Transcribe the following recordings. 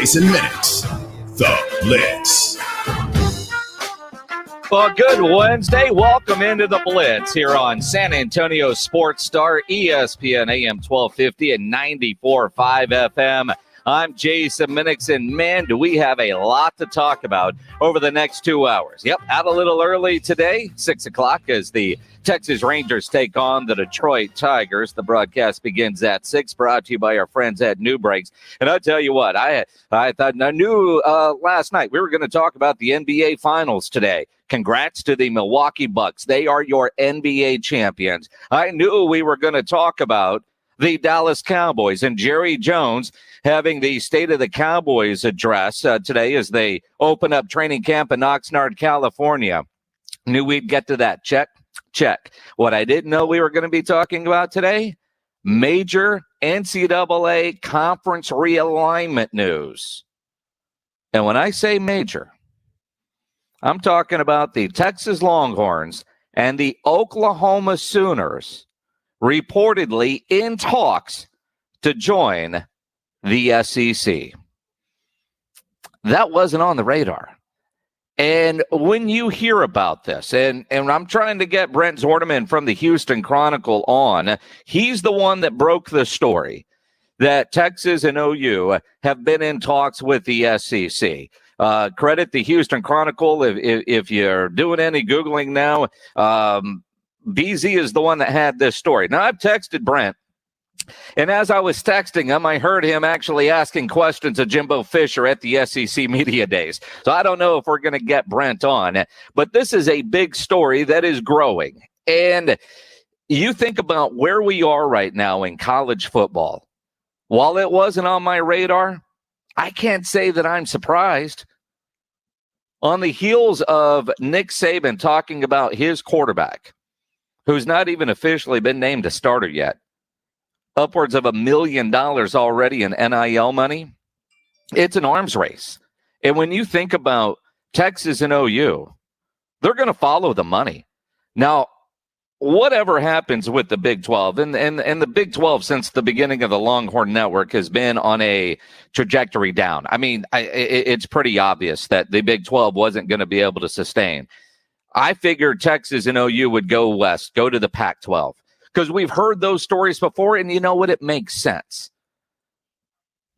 Jason Minix, the Blitz. Well, good Wednesday. Welcome into the Blitz here on San Antonio Sports Star, ESPN AM 1250 and 94.5 FM. I'm Jason Minix, and man, do we have a lot to talk about over the next 2 hours. Yep, out a little early today, 6 o'clock, as the Texas Rangers take on the Detroit Tigers. The broadcast begins at 6, brought to you by our friends at New Breaks. And I'll tell you what, I knew last night we were going to talk about the NBA Finals today. Congrats to the Milwaukee Bucks. They are your NBA champions. I knew we were going to talk about the Dallas Cowboys and Jerry Jones having the State of the Cowboys address today as they open up training camp in Oxnard, California. Knew we'd get to that. Check. What I didn't know we were going to be talking about today, major NCAA conference realignment news. And when I say major, I'm talking about the Texas Longhorns and the Oklahoma Sooners reportedly in talks to join the SEC. That wasn't on the radar. And when you hear about this, and I'm trying to get Brent Zorneman from the Houston Chronicle on, he's the one that broke the story that Texas and OU have been in talks with the SEC. Credit the Houston Chronicle. If you're doing any Googling now, BZ is the one that had this story. Now, I've texted Brent, and as I was texting him, I heard him actually asking questions of Jimbo Fisher at the SEC Media Days. So I don't know if we're going to get Brent on, but this is a big story that is growing. And you think about where we are right now in college football. While it wasn't on my radar, I can't say that I'm surprised. On the heels of Nick Saban talking about his quarterback, who's not even officially been named a starter yet, upwards of $1 million already in NIL money, it's an arms race. And when you think about Texas and OU, they're going to follow the money. Now, whatever happens with the Big 12, and the Big 12 since the beginning of the Longhorn Network has been on a trajectory down. I mean, it's pretty obvious that the Big 12 wasn't going to be able to sustain. I figured Texas and OU would go west, go to the Pac-12, because we've heard those stories before, and you know what? It makes sense.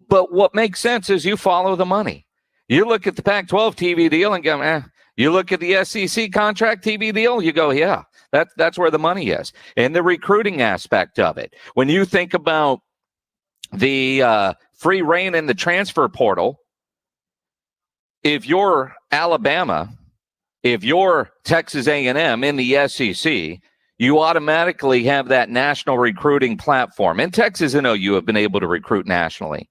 But what makes sense is you follow the money. You look at the Pac-12 TV deal and go, You look at the SEC contract TV deal, you go, yeah, that's where the money is. And the recruiting aspect of it. When you think about the free reign in the transfer portal, if you're Alabama, if you're Texas A&M in the SEC, you automatically have that national recruiting platform. And Texas and OU have been able to recruit nationally.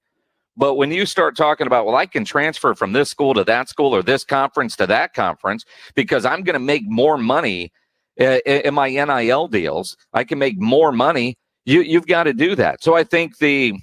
But when you start talking about, well, I can transfer from this school to that school or this conference to that conference because I'm going to make more money in my NIL deals, I can make more money, you've got to do that. So I think the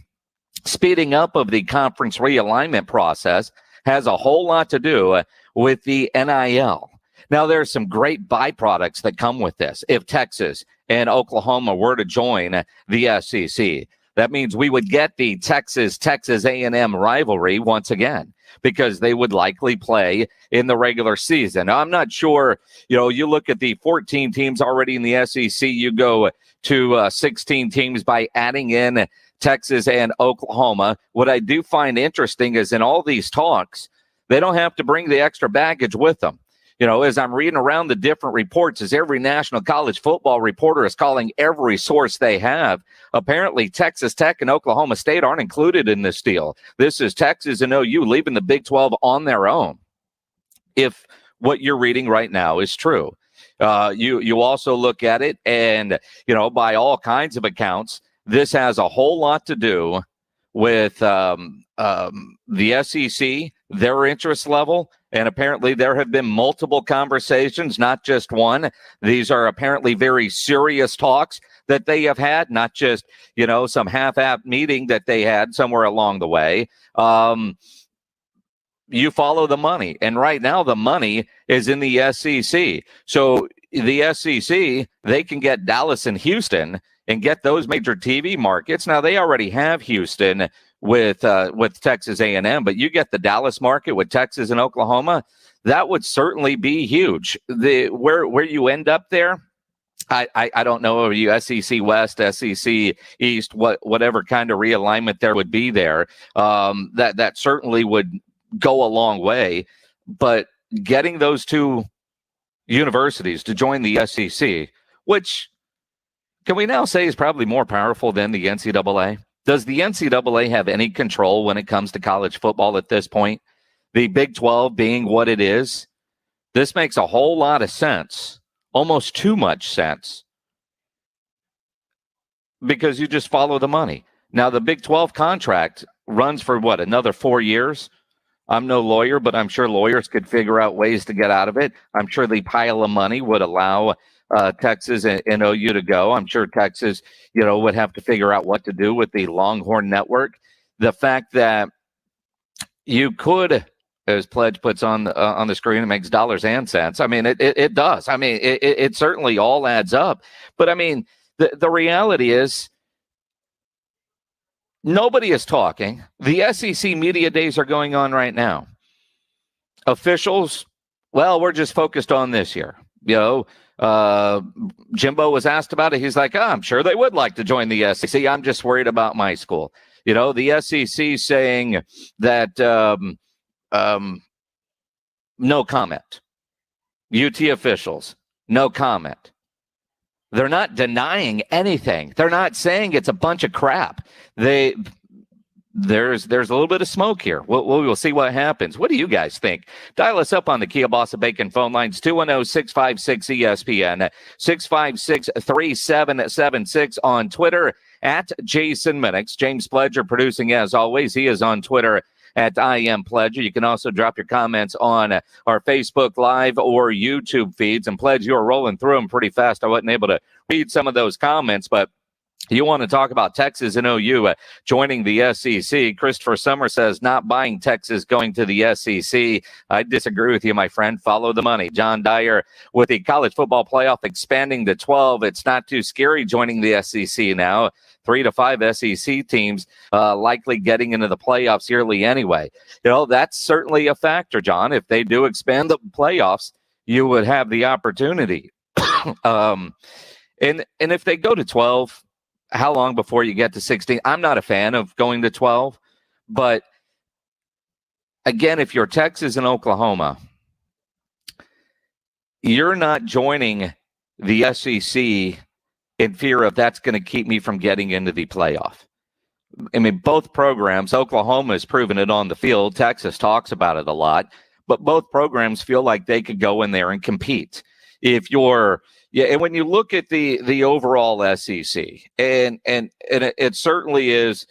speeding up of the conference realignment process has a whole lot to do with the NIL. Now, there's some great byproducts that come with this. If Texas and Oklahoma were to join the SEC, that means we would get the Texas A&M rivalry once again because they would likely play in the regular season. Now, I'm not sure, you look at the 14 teams already in the SEC, you go to 16 teams by adding in Texas and Oklahoma. What I do find interesting is in all these talks, they don't have to bring the extra baggage with them. As I'm reading around the different reports, as every national college football reporter is calling every source they have, apparently Texas Tech and Oklahoma State aren't included in this deal. This is Texas and OU leaving the Big 12 on their own. If what you're reading right now is true, you also look at it and, by all kinds of accounts, this has a whole lot to do with the SEC, their interest level. And apparently there have been multiple conversations, not just one. These are apparently very serious talks that they have had, not just, some half-ass meeting that they had somewhere along the way. You follow the money. And right now the money is in the SEC. So the SEC, they can get Dallas and Houston and get those major TV markets. Now, they already have Houston with Texas A&M, but you get the Dallas market with Texas and Oklahoma. That would certainly be huge. Where you end up there, I don't know. Are you SEC West, SEC East, whatever kind of realignment there would be there? That certainly would go a long way. But getting those two universities to join the SEC, which can we now say is probably more powerful than the NCAA? Does the NCAA have any control when it comes to college football at this point? The Big 12 being what it is, this makes a whole lot of sense, almost too much sense, because you just follow the money. Now, the Big 12 contract runs for another 4 years? I'm no lawyer, but I'm sure lawyers could figure out ways to get out of it. I'm sure the pile of money would allow Texas and OU to go. I'm sure Texas, would have to figure out what to do with the Longhorn Network. The fact that you could, as Pledge puts on the screen, it makes dollars and cents. I mean, it does. I mean, it certainly all adds up. But I mean, the reality is, nobody is talking. The SEC media days are going on right now. Officials, we're just focused on this year. Jimbo was asked about it. He's like, I'm sure they would like to join the SEC. I'm just worried about my school. The SEC saying that no comment. UT officials, no comment. They're not denying anything. They're not saying it's a bunch of crap. There's a little bit of smoke here. We'll see what happens. What do you guys think? Dial us up on the Kia Bossa Bacon phone lines, 210-656-ESPN, 656-3776 on Twitter, at Jason Minix. James Pledger producing as always. He is on Twitter at I Am Pledger. You can also drop your comments on our Facebook Live or YouTube feeds. And Pledge, you were rolling through them pretty fast. I wasn't able to read some of those comments, but you want to talk about Texas and OU joining the SEC. Christopher Summer says, not buying Texas going to the SEC. I disagree with you, my friend. Follow the money. John Dyer, with the college football playoff expanding to 12, it's not too scary joining the SEC now. 3 to 5 SEC teams likely getting into the playoffs yearly anyway. That's certainly a factor, John. If they do expand the playoffs, you would have the opportunity. And if they go to 12, how long before you get to 16? I'm not a fan of going to 12, but again, if you're Texas and Oklahoma, you're not joining the SEC in fear of that's going to keep me from getting into the playoff. I mean, both programs, Oklahoma has proven it on the field. Texas talks about it a lot, but both programs feel like they could go in there and compete. And when you look at the overall SEC, and it certainly is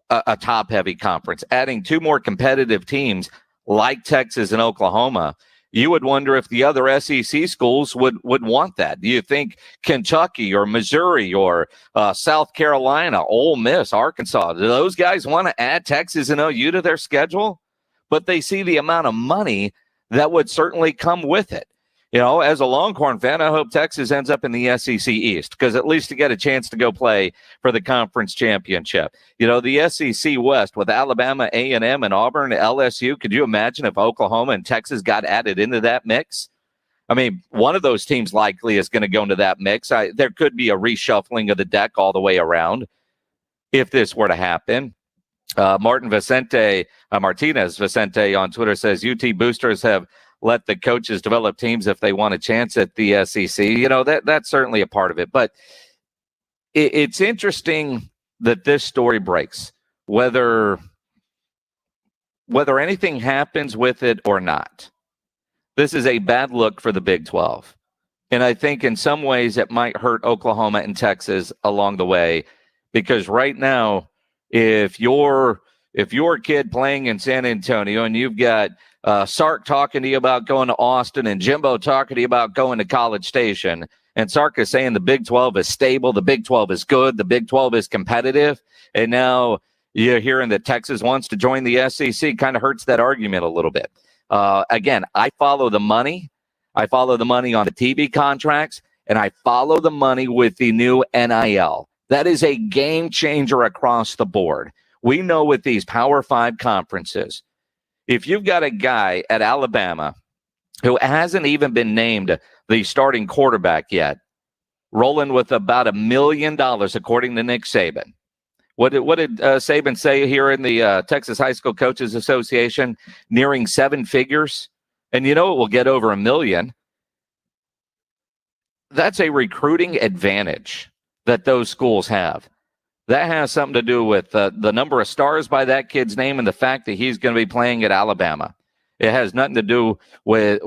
a top-heavy conference, adding two more competitive teams like Texas and Oklahoma, you would wonder if the other SEC schools would want that. Do you think Kentucky or Missouri or South Carolina, Ole Miss, Arkansas, do those guys want to add Texas and OU to their schedule? But they see the amount of money that would certainly come with it. As a Longhorn fan, I hope Texas ends up in the SEC East, because at least to get a chance to go play for the conference championship. The SEC West with Alabama, A&M, and Auburn, LSU. Could you imagine if Oklahoma and Texas got added into that mix? I mean, one of those teams likely is going to go into that mix. There could be a reshuffling of the deck all the way around if this were to happen. Martinez Vicente on Twitter says, UT boosters have let the coaches develop teams if they want a chance at the SEC. That's certainly a part of it. But it's interesting that this story breaks, whether anything happens with it or not. This is a bad look for the Big 12. And I think in some ways it might hurt Oklahoma and Texas along the way, because right now, if you're a kid playing in San Antonio and you've got Sark talking to you about going to Austin and Jimbo talking to you about going to College Station, and Sark is saying the Big 12 is stable, the Big 12 is good, the Big 12 is competitive, and now you're hearing that Texas wants to join the SEC, kind of hurts that argument a little bit. Again, I follow the money. I follow the money on the TV contracts, and I follow the money with the new NIL. That is a game changer across the board. We know with these Power 5 conferences, if you've got a guy at Alabama who hasn't even been named the starting quarterback yet, rolling with about $1 million, according to Nick Saban. What did Saban say here in the Texas High School Coaches Association? Nearing 7 figures. And it will get over $1 million. That's a recruiting advantage that those schools have. That has something to do with the number of stars by that kid's name and the fact that he's going to be playing at Alabama. It has nothing to do with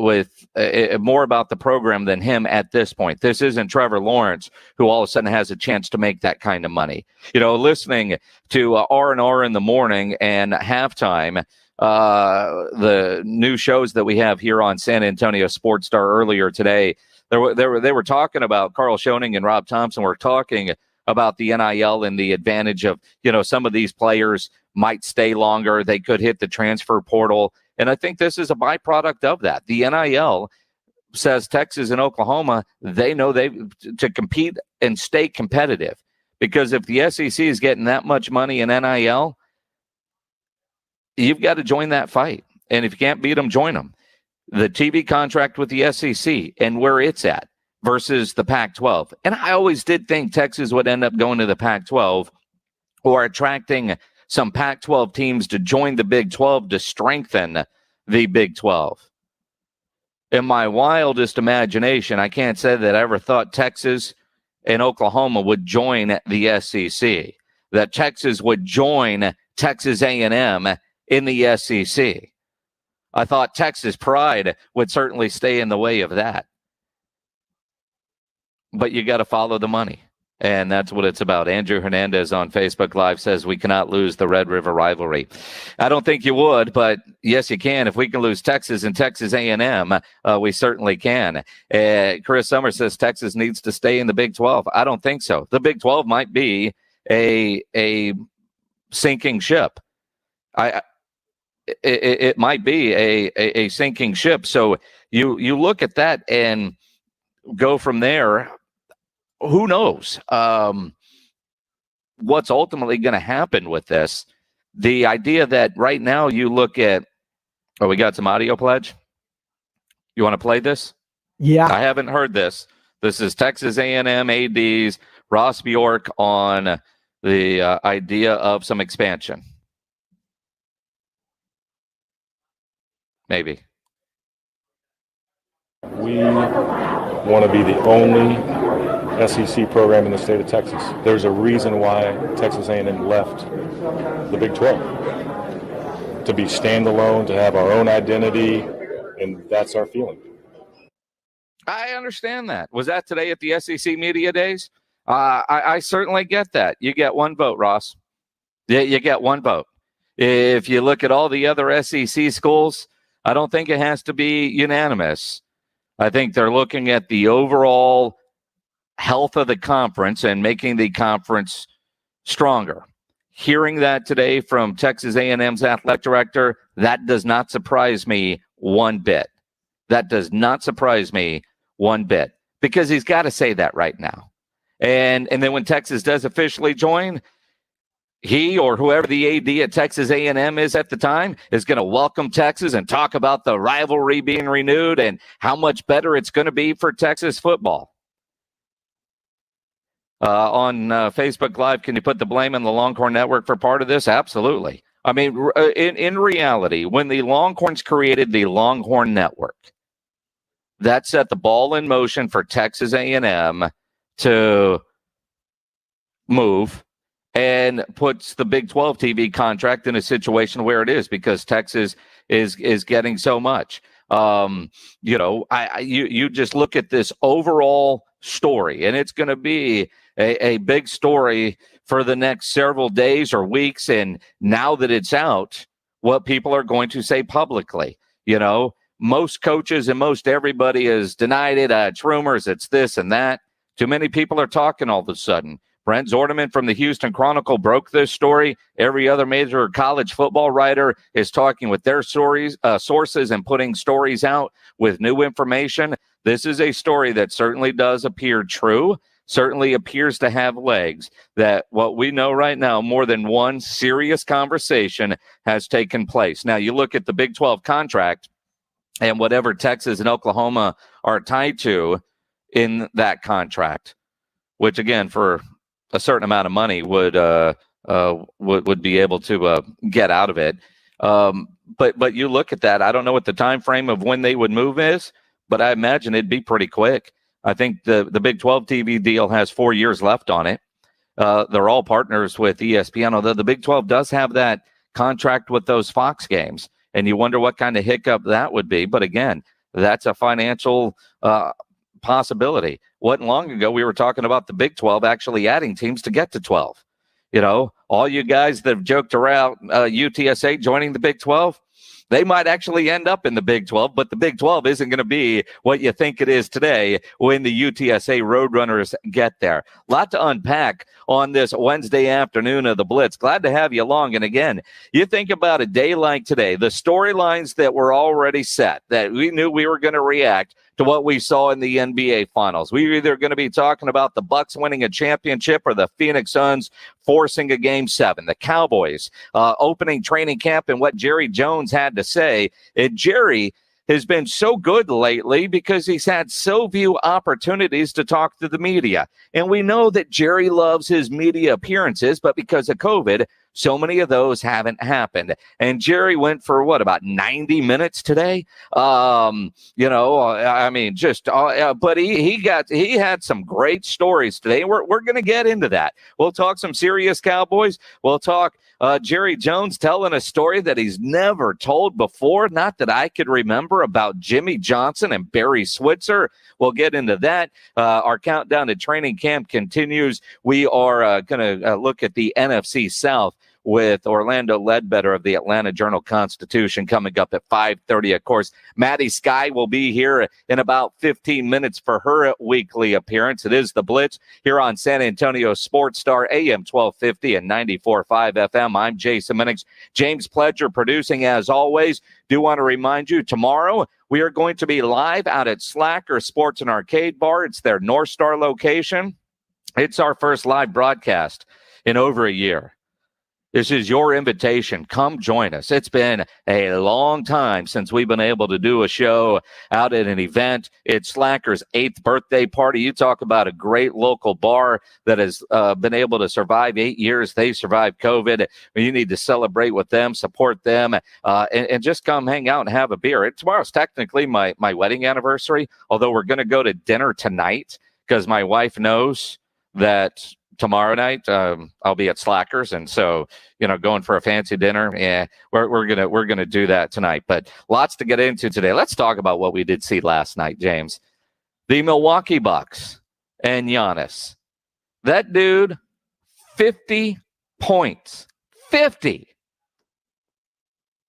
more about the program than him at this point. This isn't Trevor Lawrence, who all of a sudden has a chance to make that kind of money. Listening to R&R in the morning and halftime, the new shows that we have here on San Antonio Sports Star earlier today, they were talking about Carl Schoening and Rob Thompson were talking about the NIL and the advantage of, some of these players might stay longer. They could hit the transfer portal. And I think this is a byproduct of that. The NIL says Texas and Oklahoma, they know to compete and stay competitive. Because if the SEC is getting that much money in NIL, you've got to join that fight. And if you can't beat them, join them. The TV contract with the SEC and where it's at versus the Pac-12. And I always did think Texas would end up going to the Pac-12 or attracting some Pac-12 teams to join the Big 12 to strengthen the Big 12. In my wildest imagination, I can't say that I ever thought Texas and Oklahoma would join the SEC, that Texas would join Texas A&M in the SEC. I thought Texas pride would certainly stay in the way of that. But you got to follow the money. And that's what it's about. Andrew Hernandez on Facebook Live says we cannot lose the Red River rivalry. I don't think you would, but yes, you can. If we can lose Texas and Texas A&M, we certainly can. Chris Summers says Texas needs to stay in the Big 12. I don't think so. The Big 12 might be a sinking ship. It might be a sinking ship. So you look at that and go from there. Who knows what's ultimately going to happen with this? The idea that right now you look at, we got some audio pledge. You want to play this? Yeah. I haven't heard this. This is Texas A&M AD's Ross Bjork on the idea of some expansion. Maybe. We want to be the only SEC program in the state of Texas. There's a reason why Texas A&M left the Big 12. To be standalone, to have our own identity, and that's our feeling. I understand that. Was that today at the SEC Media Days? I certainly get that. You get one vote, Ross. Yeah, you get one vote. If you look at all the other SEC schools, I don't think it has to be unanimous. I think they're looking at the overall health of the conference and making the conference stronger. Hearing that today from Texas A&M's athletic director, that does not surprise me one bit. That does not surprise me one bit, because he's got to say that right now. And then when Texas does officially join, he or whoever the AD at Texas A&M is at the time is going to welcome Texas and talk about the rivalry being renewed and how much better it's going to be for Texas football. On Facebook Live, can you put the blame on the Longhorn Network for part of this? Absolutely. I mean, in reality, when the Longhorns created the Longhorn Network, that set the ball in motion for Texas A&M to move and puts the Big 12 TV contract in a situation where it is, because Texas is getting so much. You just look at this overall story, and it's going to be a big story for the next several days or weeks. And now that it's out, what people are going to say publicly, most coaches and most everybody has denied it. It's rumors, it's this and that. Too many people are talking all of a sudden. Brent Zorneman from the Houston Chronicle broke this story. Every other major college football writer is talking with their sources and putting stories out with new information. This is a story that certainly does appear true. certainly appears to have legs, that what we know right now, more than one serious conversation has taken place. Now, you look at the Big 12 contract and whatever Texas and Oklahoma are tied to in that contract, which, again, for a certain amount of money would be able to get out of it. But you look at that, I don't know what the time frame of when they would move is, but I imagine it'd be pretty quick. I think the Big 12 TV deal has 4 years left on it. They're all partners with ESPN, although the Big 12 does have that contract with those Fox games, and you wonder what kind of hiccup that would be. But again, that's a financial possibility. Wasn't long ago we were talking about the Big 12 actually adding teams to get to 12. You know, all you guys that have joked around UTSA joining the Big 12, they might actually end up in the Big 12, but the Big 12 isn't going to be what you think it is today when the UTSA Roadrunners get there. A lot to unpack on this Wednesday afternoon of the Blitz. Glad to have you along. And again, you think about a day like today, the storylines that were already set, that we knew we were going to react to what we saw in the NBA Finals. We were either going to be talking about the Bucks winning a championship or the Phoenix Suns forcing a Game 7. The Cowboys opening training camp and what Jerry Jones had to say. And Jerry has been so good lately because he's had so few opportunities to talk to the media. And we know that Jerry loves his media appearances, but because of COVID, so many of those haven't happened. And Jerry went for about 90 minutes today. But he had some great stories today. We're going to get into that. We'll talk some serious Cowboys. We'll talk Jerry Jones telling a story that he's never told before, not that I could remember, about Jimmy Johnson and Barry Switzer. We'll get into that. Our countdown to training camp continues. We are going to look at the NFC South with Orlando Leadbetter of the Atlanta Journal-Constitution coming up at 5:30. Of course, Maddy Skye will be here in about 15 minutes for her weekly appearance. It is the Blitz here on San Antonio Sports Star, AM 1250 and 94.5 FM. I'm Jason Minix. James Pledger producing as always. Do want to remind you, tomorrow we are going to be live out at Slacker Sports and Arcade Bar. It's their North Star location. It's our first live broadcast in over a year. This is your invitation. Come join us. It's been a long time since we've been able to do a show out at an event. It's Slacker's 8th birthday party. You talk about a great local bar that has been able to survive 8 years. They survived COVID. You need to celebrate with them, support them, and just come hang out and have a beer. Tomorrow's technically my wedding anniversary, although we're going to go to dinner tonight because my wife knows that tomorrow night I'll be at Slackers, and so going for a fancy dinner. Yeah, we're gonna do that tonight. But lots to get into today. Let's talk about what we did see last night, James. The Milwaukee Bucks and Giannis. That dude, 50 points, 50,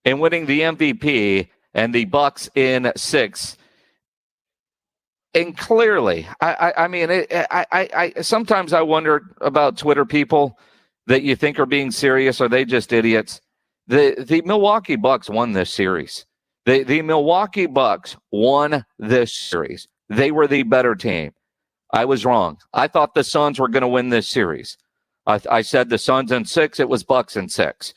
and winning the MVP, and the Bucks in 6. And clearly, I sometimes I wonder about Twitter people that you think are being serious. Are they just idiots? The Milwaukee Bucks won this series. The Milwaukee Bucks won this series. They were the better team. I was wrong. I thought the Suns were going to win this series. I said the Suns in 6. It was Bucks in 6.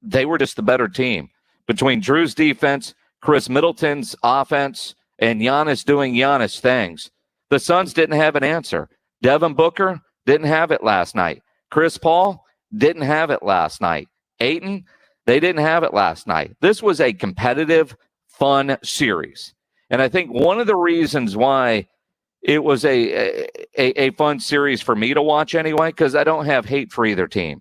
They were just the better team. Between Drew's defense, Chris Middleton's offense, and Giannis doing Giannis things, the Suns didn't have an answer. Devin Booker didn't have it last night. Chris Paul didn't have it last night. Ayton, they didn't have it last night. This was a competitive, fun series. And I think one of the reasons why it was a fun series for me to watch anyway, because I don't have hate for either team.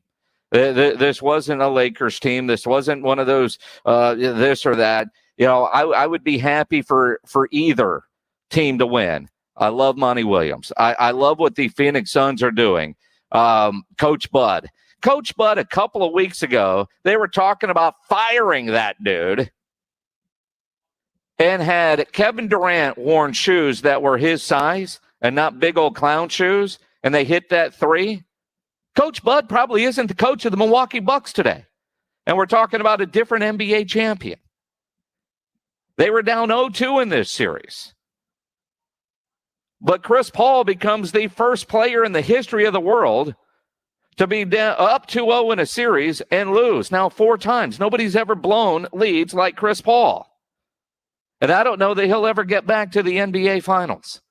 This wasn't a Lakers team. This wasn't one of those this or that. I would be happy for either team to win. I love Monty Williams. I love what the Phoenix Suns are doing. Coach Bud, a couple of weeks ago, they were talking about firing that dude and had Kevin Durant worn shoes that were his size and not big old clown shoes, and they hit that 3. Coach Bud probably isn't the coach of the Milwaukee Bucks today. And we're talking about a different NBA champion. They were down 0-2 in this series. But Chris Paul becomes the first player in the history of the world to be up 2-0 in a series and lose. Now, 4 times. Nobody's ever blown leads like Chris Paul. And I don't know that he'll ever get back to the NBA Finals.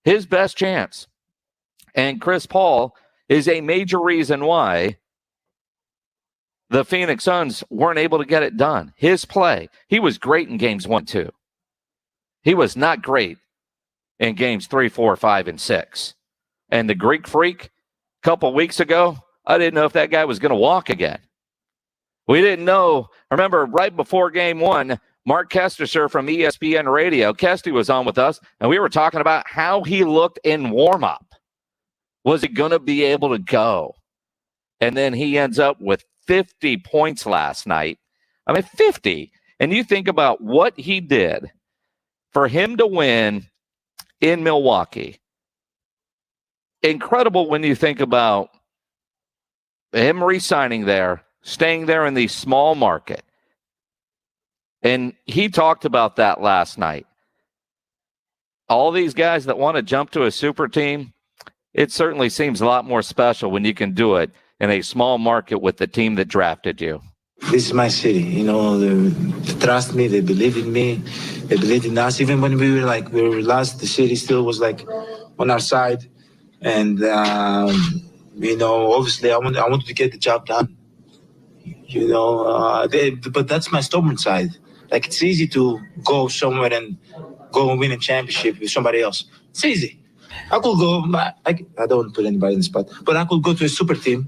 His best chance. And Chris Paul is a major reason why the Phoenix Suns weren't able to get it done. His play. He was great in games 1, 2. He was not great in games 3, 4, 5, and 6. And the Greek Freak, a couple weeks ago, I didn't know if that guy was going to walk again. We didn't know. Remember, right before game 1, Mark Kesteser from ESPN Radio, Kesty was on with us, and we were talking about how he looked in warm-up. Was he going to be able to go? And then he ends up with 50 points last night. I mean, 50. And you think about what he did for him to win in Milwaukee. Incredible when you think about him re-signing there, staying there in the small market. And he talked about that last night. All these guys that want to jump to a super team, it certainly seems a lot more special when you can do it in a small market with the team that drafted you. This is my city, you know, they trust me, they believe in me, they believe in us. Even when we were lost, the city still was like on our side. And, you know, obviously I wanted to get the job done, you know, but that's my stubborn side. Like, it's easy to go somewhere and go and win a championship with somebody else. It's easy. I could go, I don't want to put anybody in the spot, but I could go to a super team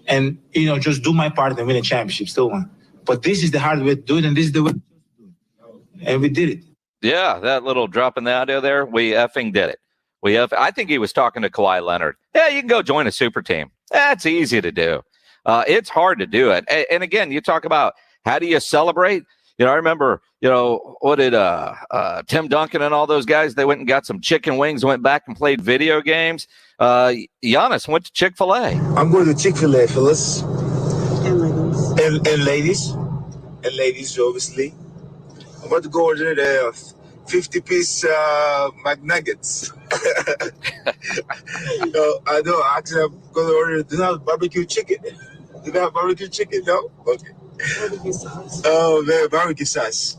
and, you know, just do my part and win a championship, still won. But this is the hard way to do it, and this is the way to do it. And we did it. Yeah, that little drop in the audio there, we effing did it. I think he was talking to Kawhi Leonard. Yeah, you can go join a super team. That's easy to do. It's hard to do it. And again, you talk about how do you celebrate? You know, I remember, you know, what did Tim Duncan and all those guys, they went and got some chicken wings, went back and played video games. Giannis went to Chick-fil-A. I'm going to Chick-fil-A, fellas. And ladies. And ladies. And ladies, obviously. I'm about to go order the 50-piece McNuggets. No, I know. Actually, I'm going to order, do not have barbecue chicken. Do not have barbecue chicken? No? Okay. Barbecue sauce. Oh, man, barbecue sauce.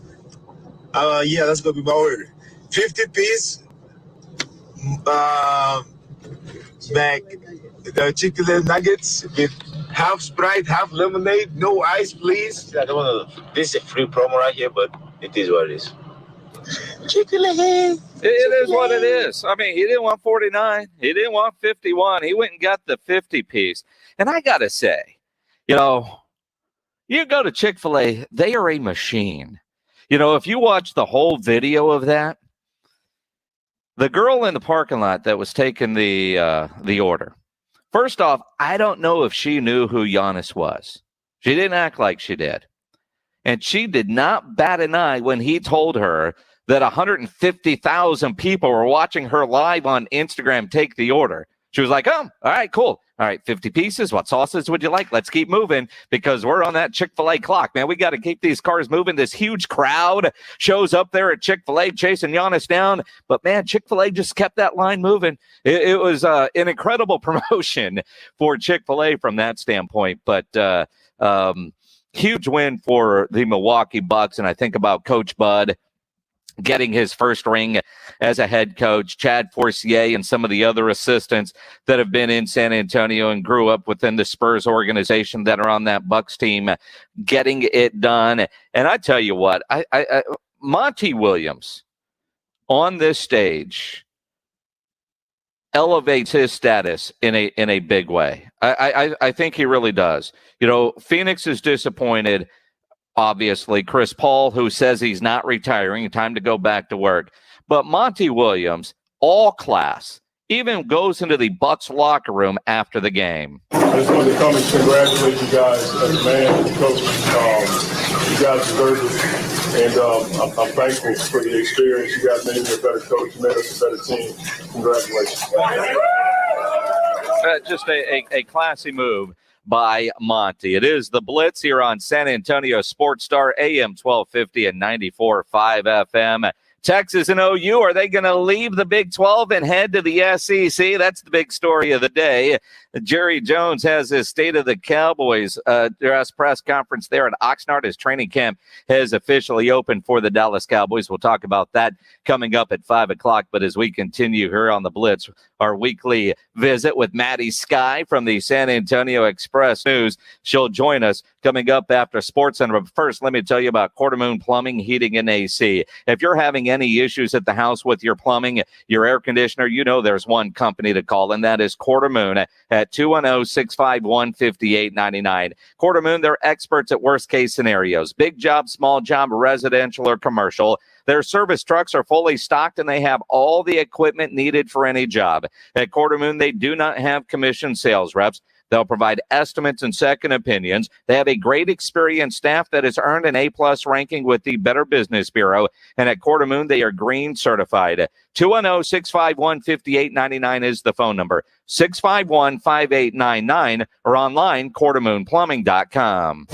Yeah, that's going to be my order. 50-piece the chicken nuggets with half Sprite, half lemonade, no ice, please. I don't want to. This is a free promo right here, but it is what it is. It is what it is. I mean, he didn't want 49. He didn't want 51. He went and got the 50 piece. And I got to say, you know, you go to Chick-fil-A, they are a machine. You know, if you watch the whole video of that, the girl in the parking lot that was taking the order, first off, I don't know if she knew who Giannis was. She didn't act like she did. And she did not bat an eye when he told her that 150,000 people were watching her live on Instagram take the order. She was like, oh, all right, cool. All right, 50 pieces. What sauces would you like? Let's keep moving because we're on that Chick-fil-A clock, man. We got to keep these cars moving. This huge crowd shows up there at Chick-fil-A chasing Giannis down. But, man, Chick-fil-A just kept that line moving. It was an incredible promotion for Chick-fil-A from that standpoint. But huge win for the Milwaukee Bucks. And I think about Coach Bud getting his first ring as a head coach, Chad Forcier and some of the other assistants that have been in San Antonio and grew up within the Spurs organization that are on that Bucks team, getting it done. And I tell you what, I Monty Williams on this stage elevates his status in a big way. I think he really does. You know, Phoenix is disappointed. Obviously, Chris Paul, who says he's not retiring, time to go back to work. But Monty Williams, all class, even goes into the Bucks locker room after the game. I just wanted to come and congratulate you guys as a man, as a coach. You guys deserve it. And I'm thankful for the experience. You guys made me a better coach. You made us a better team. Congratulations. Just a classy move by Monty. It is the Blitz here on San Antonio Sports Star, AM 1250 and 94.5 FM. Texas and OU, are they going to leave the Big 12 and head to the SEC? That's the big story of the day. Jerry Jones has his State of the Cowboys press conference there at Oxnard. His training camp has officially opened for the Dallas Cowboys. We'll talk about that coming up at 5 o'clock. But as we continue here on the Blitz, our weekly visit with Maddy Skye from the San Antonio Express News. She'll join us coming up after Sports Center. But first, let me tell you about Quarter-Moon Plumbing, Heating, and AC. If you're having any issues at the house with your plumbing, your air conditioner, you know there's one company to call, and that is Quarter-Moon at 210-651-5899. Quarter-Moon, they're experts at worst-case scenarios. Big job, small job, residential or commercial. Their service trucks are fully stocked, and they have all the equipment needed for any job. At Quarter-Moon, they do not have commissioned sales reps. They'll provide estimates and second opinions. They have a great experienced staff that has earned an A-plus ranking with the Better Business Bureau. And at Quarter-Moon, they are green certified. 210-651-5899 is the phone number. 651-5899 or online, quartermoonplumbing.com.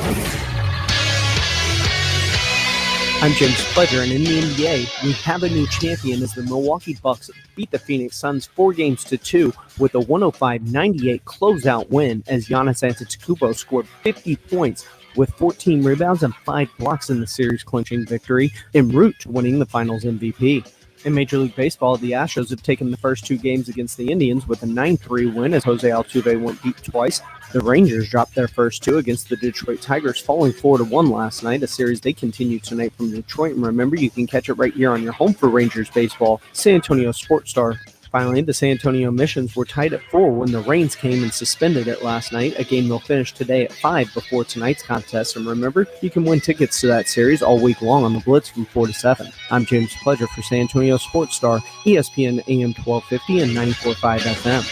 I'm James Pleasure, and in the NBA, we have a new champion as the Milwaukee Bucks beat the Phoenix Suns 4-2 with a 105-98 closeout win as Giannis Antetokounmpo scored 50 points with 14 rebounds and 5 blocks in the series-clinching victory en route to winning the Finals MVP. In Major League Baseball, the Astros have taken the first 2 games against the Indians with a 9-3 win as Jose Altuve went deep twice. The Rangers dropped their first 2 against the Detroit Tigers, falling 4-1 last night, a series they continue tonight from Detroit. And remember, you can catch it right here on your home for Rangers baseball, San Antonio Sports Star. Finally, the San Antonio Missions were tied at 4 when the Rains came and suspended it last night, a game they'll finish today at 5 before tonight's contest. And remember, you can win tickets to that series all week long on the Blitz from 4 to 7. I'm James Pleasure for San Antonio Sports Star, ESPN AM 1250 and 94.5 FM.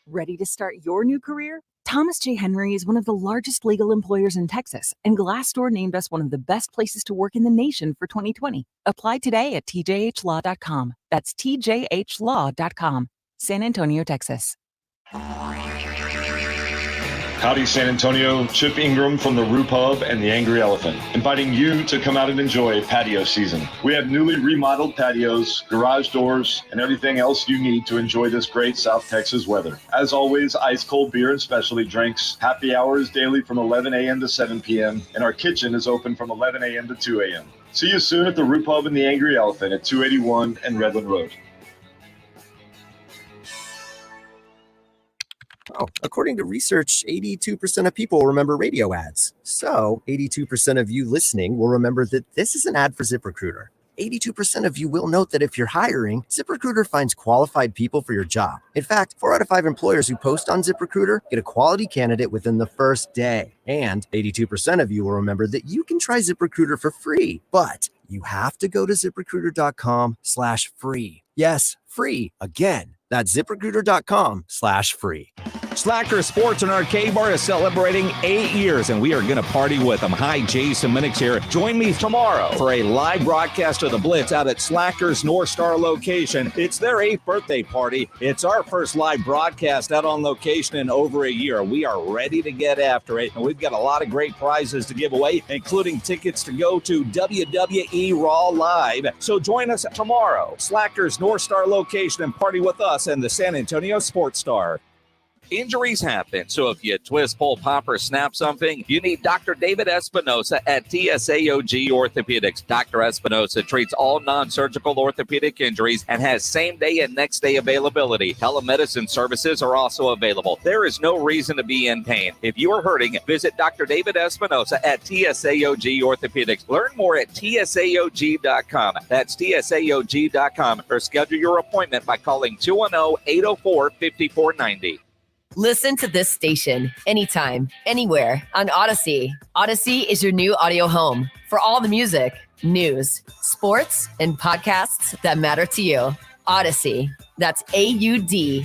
Ready to start your new career? Thomas J. Henry is one of the largest legal employers in Texas, and Glassdoor named us one of the best places to work in the nation for 2020. Apply today at tjhlaw.com. That's tjhlaw.com. San Antonio, Texas. Howdy, San Antonio. Chip Ingram from the Roo Pub and the Angry Elephant, inviting you to come out and enjoy patio season. We have newly remodeled patios, garage doors, and everything else you need to enjoy this great South Texas weather. As always, ice cold beer and specialty drinks. Happy hours daily from 11 a.m. to 7 p.m., and our kitchen is open from 11 a.m. to 2 a.m. See you soon at the Roo Pub and the Angry Elephant at 281 and Redland Road. Oh, according to research, 82% of people remember radio ads. So 82% of you listening will remember that this is an ad for ZipRecruiter. 82% of you will note that if you're hiring, ZipRecruiter finds qualified people for your job. In fact, 4 out of 5 employers who post on ZipRecruiter get a quality candidate within the first day. And 82% of you will remember that you can try ZipRecruiter for free, but you have to go to ZipRecruiter.com/free. Yes, free. Again, that's ZipRecruiter.com/free. Slacker Sports and Arcade Bar is celebrating 8 years, and we are going to party with them. Hi, Jason Minix here. Join me tomorrow for a live broadcast of the Blitz out at Slacker's North Star location. It's their 8th birthday party. It's our first live broadcast out on location in over a year. We are ready to get after it, and we've got a lot of great prizes to give away, including tickets to go to WWE Raw Live. So join us tomorrow, Slacker's North Star location, and party with us and the San Antonio Sports Star. Injuries happen, so if you twist, pull, pop, or snap something, you need Dr. David Espinosa at TSAOG Orthopedics. Dr. Espinosa treats all non-surgical orthopedic injuries and has same-day and next-day availability. Telemedicine services are also available. There is no reason to be in pain. If you are hurting, visit Dr. David Espinosa at TSAOG Orthopedics. Learn more at TSAOG.com. That's TSAOG.com, or schedule your appointment by calling 210-804-5490. Listen to this station anytime, anywhere on Odyssey. Odyssey is your new audio home for all the music, news, sports, and podcasts that matter to you. Odyssey. That's AUDACY.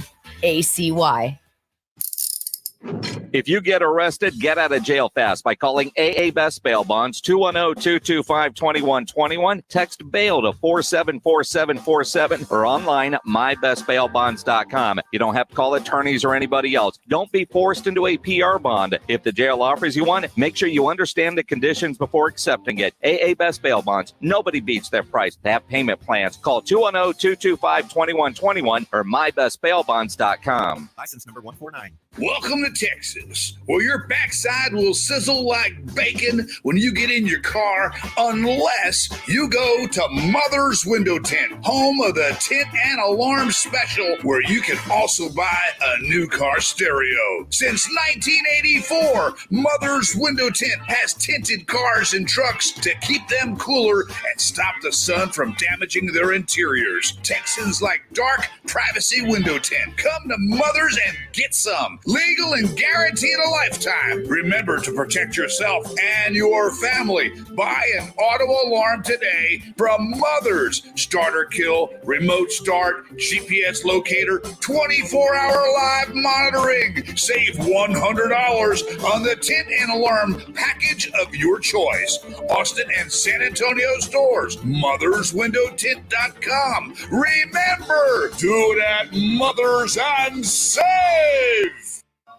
If you get arrested, get out of jail fast by calling AA Best Bail Bonds, 210-225-2121. Text bail to 474747 or online mybestbailbonds.com. You don't have to call attorneys or anybody else. Don't be forced into a PR bond. If the jail offers you one, make sure you understand the conditions before accepting it. AA Best Bail Bonds. Nobody beats their price. They have payment plans. Call 210-225-2121 or mybestbailbonds.com. License number 149. Welcome to Texas, where your backside will sizzle like bacon when you get in your car, unless you go to Mother's Window Tint, home of the Tint and Alarm Special, where you can also buy a new car stereo. Since 1984, Mother's Window Tint has tinted cars and trucks to keep them cooler and stop the sun from damaging their interiors. Texans like dark, privacy window tint. Come to Mother's and get some. Legal and guaranteed a lifetime. Remember to protect yourself and your family. Buy an auto alarm today from Mother's. Starter kill, remote start, GPS locator, 24-hour live monitoring. Save $100 on the tint and alarm package of your choice. Austin and San Antonio stores. MothersWindowTint.com. Remember, do it at Mother's and save.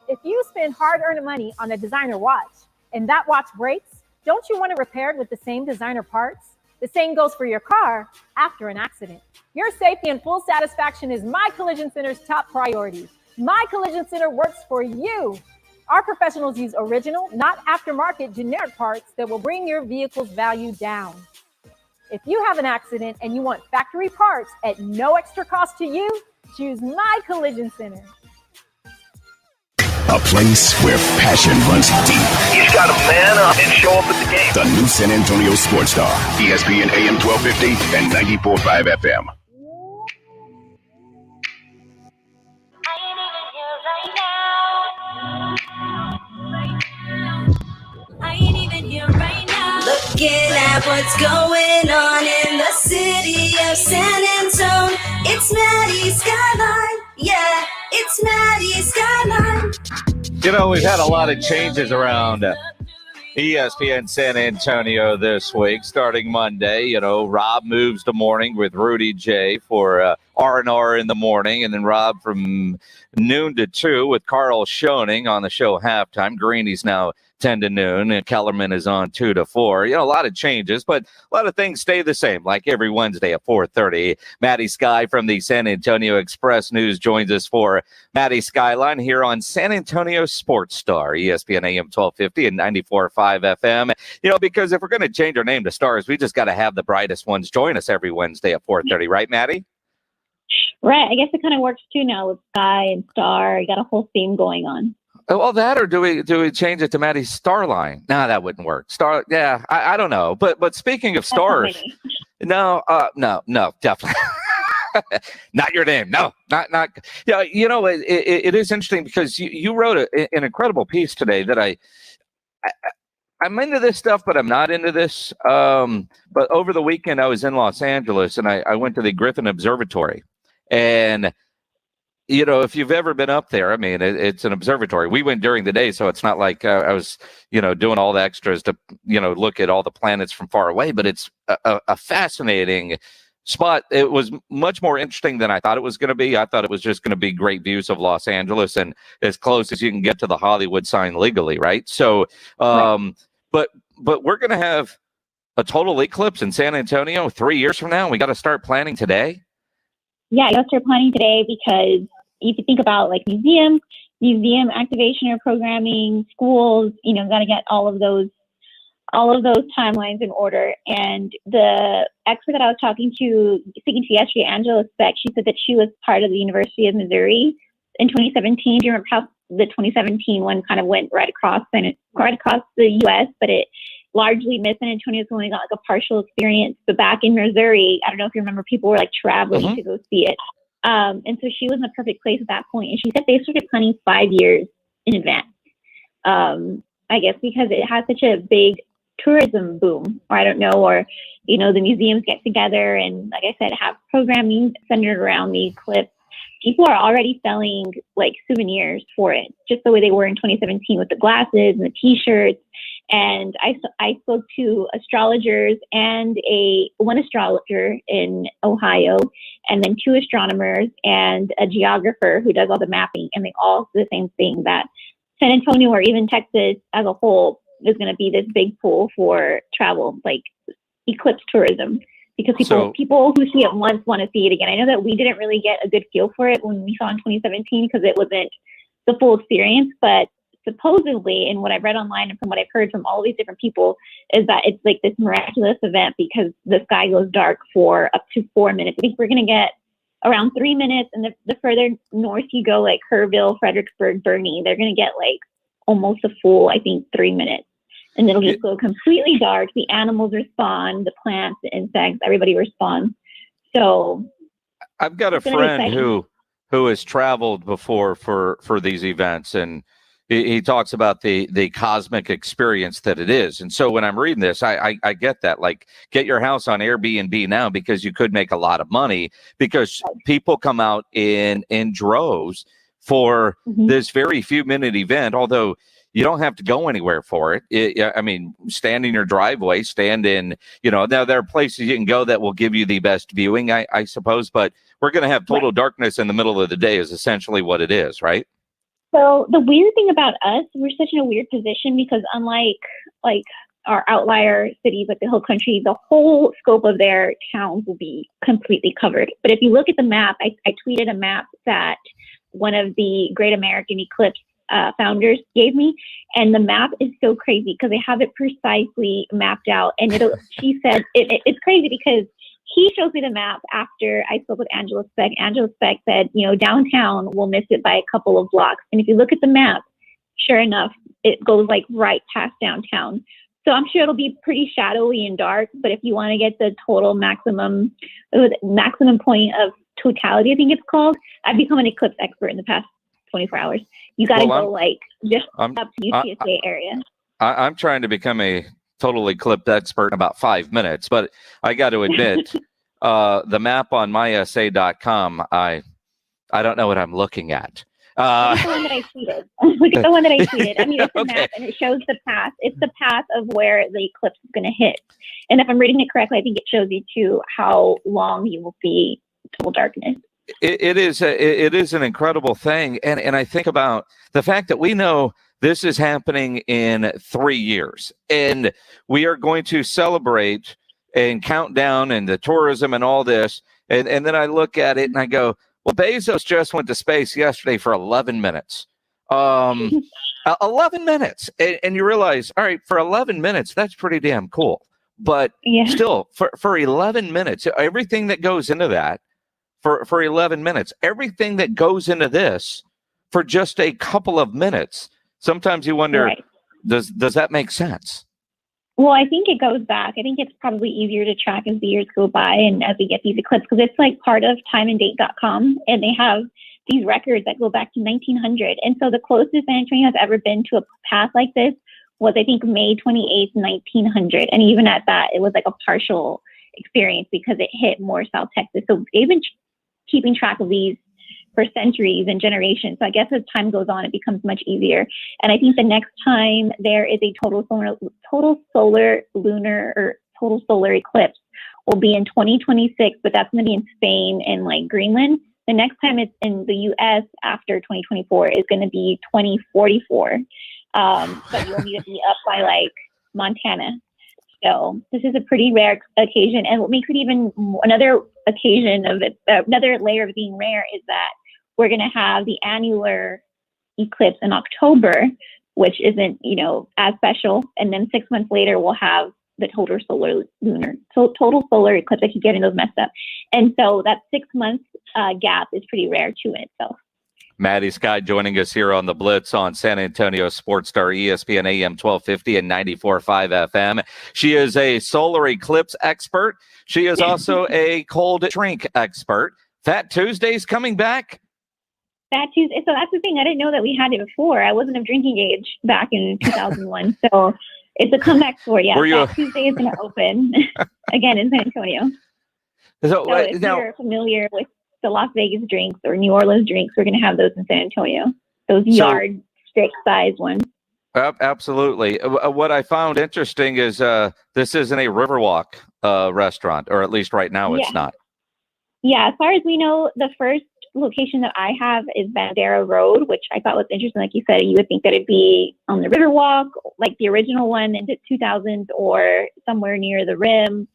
If you spend hard-earned money on a designer watch and that watch breaks, don't you want it repaired with the same designer parts? The same goes for your car after an accident. Your safety and full satisfaction is My Collision Center's top priority. My Collision Center works for you. Our professionals use original, not aftermarket generic parts that will bring your vehicle's value down. If you have an accident and you want factory parts at no extra cost to you, choose My Collision Center. A place where passion runs deep. He's got to man up and show up at the game. The new San Antonio Sports Star, ESPN AM 1250 and 94.5 FM. Looking at what's going on in the city of San Antonio. It's Maddy Skyeline. Yeah, it's Maddy Skyeline. You know, we've had a lot of changes around ESPN San Antonio this week, starting Monday. You know, Rob moves to morning with Rudy J for R&R in the morning, and then Rob from noon to 2 with Carl Schoening on the show halftime. Greeny's now 10 to noon, and Kellerman is on 2 to 4. You know, a lot of changes, but a lot of things stay the same, like every Wednesday at 4:30. Maddy Skye from the San Antonio Express News joins us for Maddy Skyeline here on San Antonio Sports Star, ESPN AM 1250 and 94.5 FM. You know, because if we're going to change our name to Stars, we just got to have the brightest ones join us every Wednesday at 4:30, right, Maddy? Right. I guess it kind of works too now with Sky and Star. You got a whole theme going on. Well, that, or do we change it to Maddy Starline? No, that wouldn't work. Star, yeah, I don't know. But speaking of stars, no, definitely not your name. No, not. Yeah, you know, it is interesting because you wrote an incredible piece today that I'm into this stuff, but I'm not into this. But over the weekend, I was in Los Angeles and I went to the Griffin Observatory, and you know, if you've ever been up there, I mean, it's an observatory. We went during the day, so it's not like I was, you know, doing all the extras to, you know, look at all the planets from far away. But it's a fascinating spot. It was much more interesting than I thought it was going to be. I thought it was just going to be great views of Los Angeles and as close as you can get to the Hollywood sign legally, right? So, right. But we're going to have a total eclipse in San Antonio 3 years from now. We got to start planning today. Yeah, you got to start planning today because if you think about like museum activation or programming, schools, you know, got to get all of those timelines in order. And the expert that I was speaking to yesterday, Angela Speck, she said that she was part of the University of Missouri in 2017. Do you remember how the 2017 one kind of went right across the U.S., but it largely missed San Antonio, so only got like a partial experience. But back in Missouri, I don't know if you remember, people were like traveling to go see it. And so she was in the perfect place at that point. And she said they started planning 5 years in advance. I guess because it has such a big tourism boom, or I don't know, or, you know, the museums get together and, like I said, have programming centered around the eclipse. people are already selling like souvenirs for it, just the way they were in 2017 with the glasses and the T-shirts. And I spoke to astrologers and one astrologer in Ohio, and then 2 astronomers and a geographer who does all the mapping, and they all say the same thing, that San Antonio or even Texas as a whole is going to be this big pool for travel, like eclipse tourism, because people who see it once want to see it again. I know that we didn't really get a good feel for it when we saw in 2017 because it wasn't the full experience, but supposedly, and what I've read online and from what I've heard from all these different people, is that it's like this miraculous event because the sky goes dark for up to 4 minutes. I think we're going to get around 3 minutes, and the further north you go, like Kerrville, Fredericksburg, Bernie, they're going to get like almost a full, I think, 3 minutes. And it'll just go completely dark. The animals respond, the plants, the insects, everybody responds. So I've got a friend who has traveled before for these events, and he talks about the cosmic experience that it is. And so when I'm reading this, I get that. Like, get your house on Airbnb now because you could make a lot of money, because people come out in droves for this very few minute event, although you don't have to go anywhere for it. I mean, stand in your driveway, stand in, now there are places you can go that will give you the best viewing, I suppose, but we're going to have total darkness in the middle of the day is essentially what it is, right? So the weird thing about us, we're such in a weird position because unlike like our outlier cities like the Hill Country, the whole scope of their towns will be completely covered. But if you look at the map, I tweeted a map that one of the Great American Eclipse founders gave me, and the map is so crazy because they have it precisely mapped out. And she said it's crazy because he shows me the map after I spoke with Angela Speck. Angela Speck said, downtown will miss it by a couple of blocks. And if you look at the map, sure enough, it goes like right past downtown. So I'm sure it'll be pretty shadowy and dark. But if you want to get the total maximum point of totality, I think it's called, I've become an eclipse expert in the past 24 hours. You got to go like just up to UTSA area. I'm trying to become a total eclipse expert in about 5 minutes, but I got to admit, the map on mysa.com, I don't know what I'm looking at. Look at the one that I tweeted. Look at the one that I tweeted. I mean, it's a map and it shows the path. It's the path of where the eclipse is going to hit. And if I'm reading it correctly, I think it shows you too how long you will see total darkness. It is an incredible thing. And I think about the fact that we know this is happening in 3 years, and we are going to celebrate and count down and the tourism and all this. And then I look at it and I go, well, Bezos just went to space yesterday for 11 minutes. 11 minutes. And you realize, all right, for 11 minutes, that's pretty damn cool. But still, for 11 minutes, everything that goes into that, for 11 minutes, everything that goes into this for just a couple of minutes, sometimes you wonder, does that make sense? Well, I think it goes back. I think it's probably easier to track as the years go by and as we get these eclipses, because it's like part of timeanddate.com, and they have these records that go back to 1900. And so the closest San Antonio has ever been to a path like this was, I think, May 28th, 1900. And even at that, it was like a partial experience because it hit more South Texas. So they've been keeping track of these for centuries and generations. So I guess as time goes on, it becomes much easier. And I think the next time there is a total solar lunar or total solar eclipse will be in 2026, but that's going to be in Spain and like Greenland. The next time it's in the US after 2024 is going to be 2044. But you'll need to be up by like Montana. So this is a pretty rare occasion. And what makes it even another occasion of it, another layer of being rare, is that we're going to have the annular eclipse in October, which isn't, as special. And then 6 months later, we'll have the total solar eclipse. I keep getting those messed up. And so that 6 month gap is pretty rare too in itself. Maddy Skye joining us here on the Blitz on San Antonio Sports Star, ESPN AM 1250 and 94.5 FM. She is a solar eclipse expert. She is also a cold drink expert. Fat Tuesday's coming back. Fat Tuesday. So that's the thing. I didn't know that we had it before. I wasn't of drinking age back in 2001. So it's a comeback story. Yeah, Fat Tuesday is going to open again in San Antonio. So if you're familiar with the Las Vegas drinks or New Orleans drinks, we're going to have those in San Antonio. Those yard stick size ones. Absolutely. What I found interesting is this isn't a Riverwalk restaurant, or at least right now it's not. Yeah, as far as we know, the first location that I have is Bandera Road, which I thought was interesting. Like you said, you would think that it'd be on the Riverwalk, like the original one in the 2000s, or somewhere near the Rim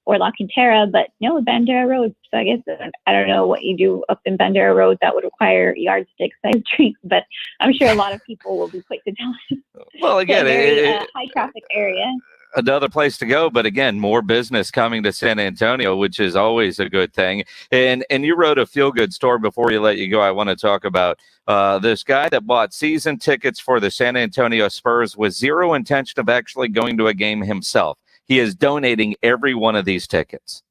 or La Cantera, but no, Bandera Road. So I guess I don't know what you do up in Bandera Road that would require yardstick-sized drinks, but I'm sure a lot of people will be quick to tell us. Well, again, it's a very high-traffic area. Another place to go, but again, more business coming to San Antonio, which is always a good thing. And you wrote a feel-good story. Before you let you go, I want to talk about this guy that bought season tickets for the San Antonio Spurs with zero intention of actually going to a game himself. He is donating every one of these tickets.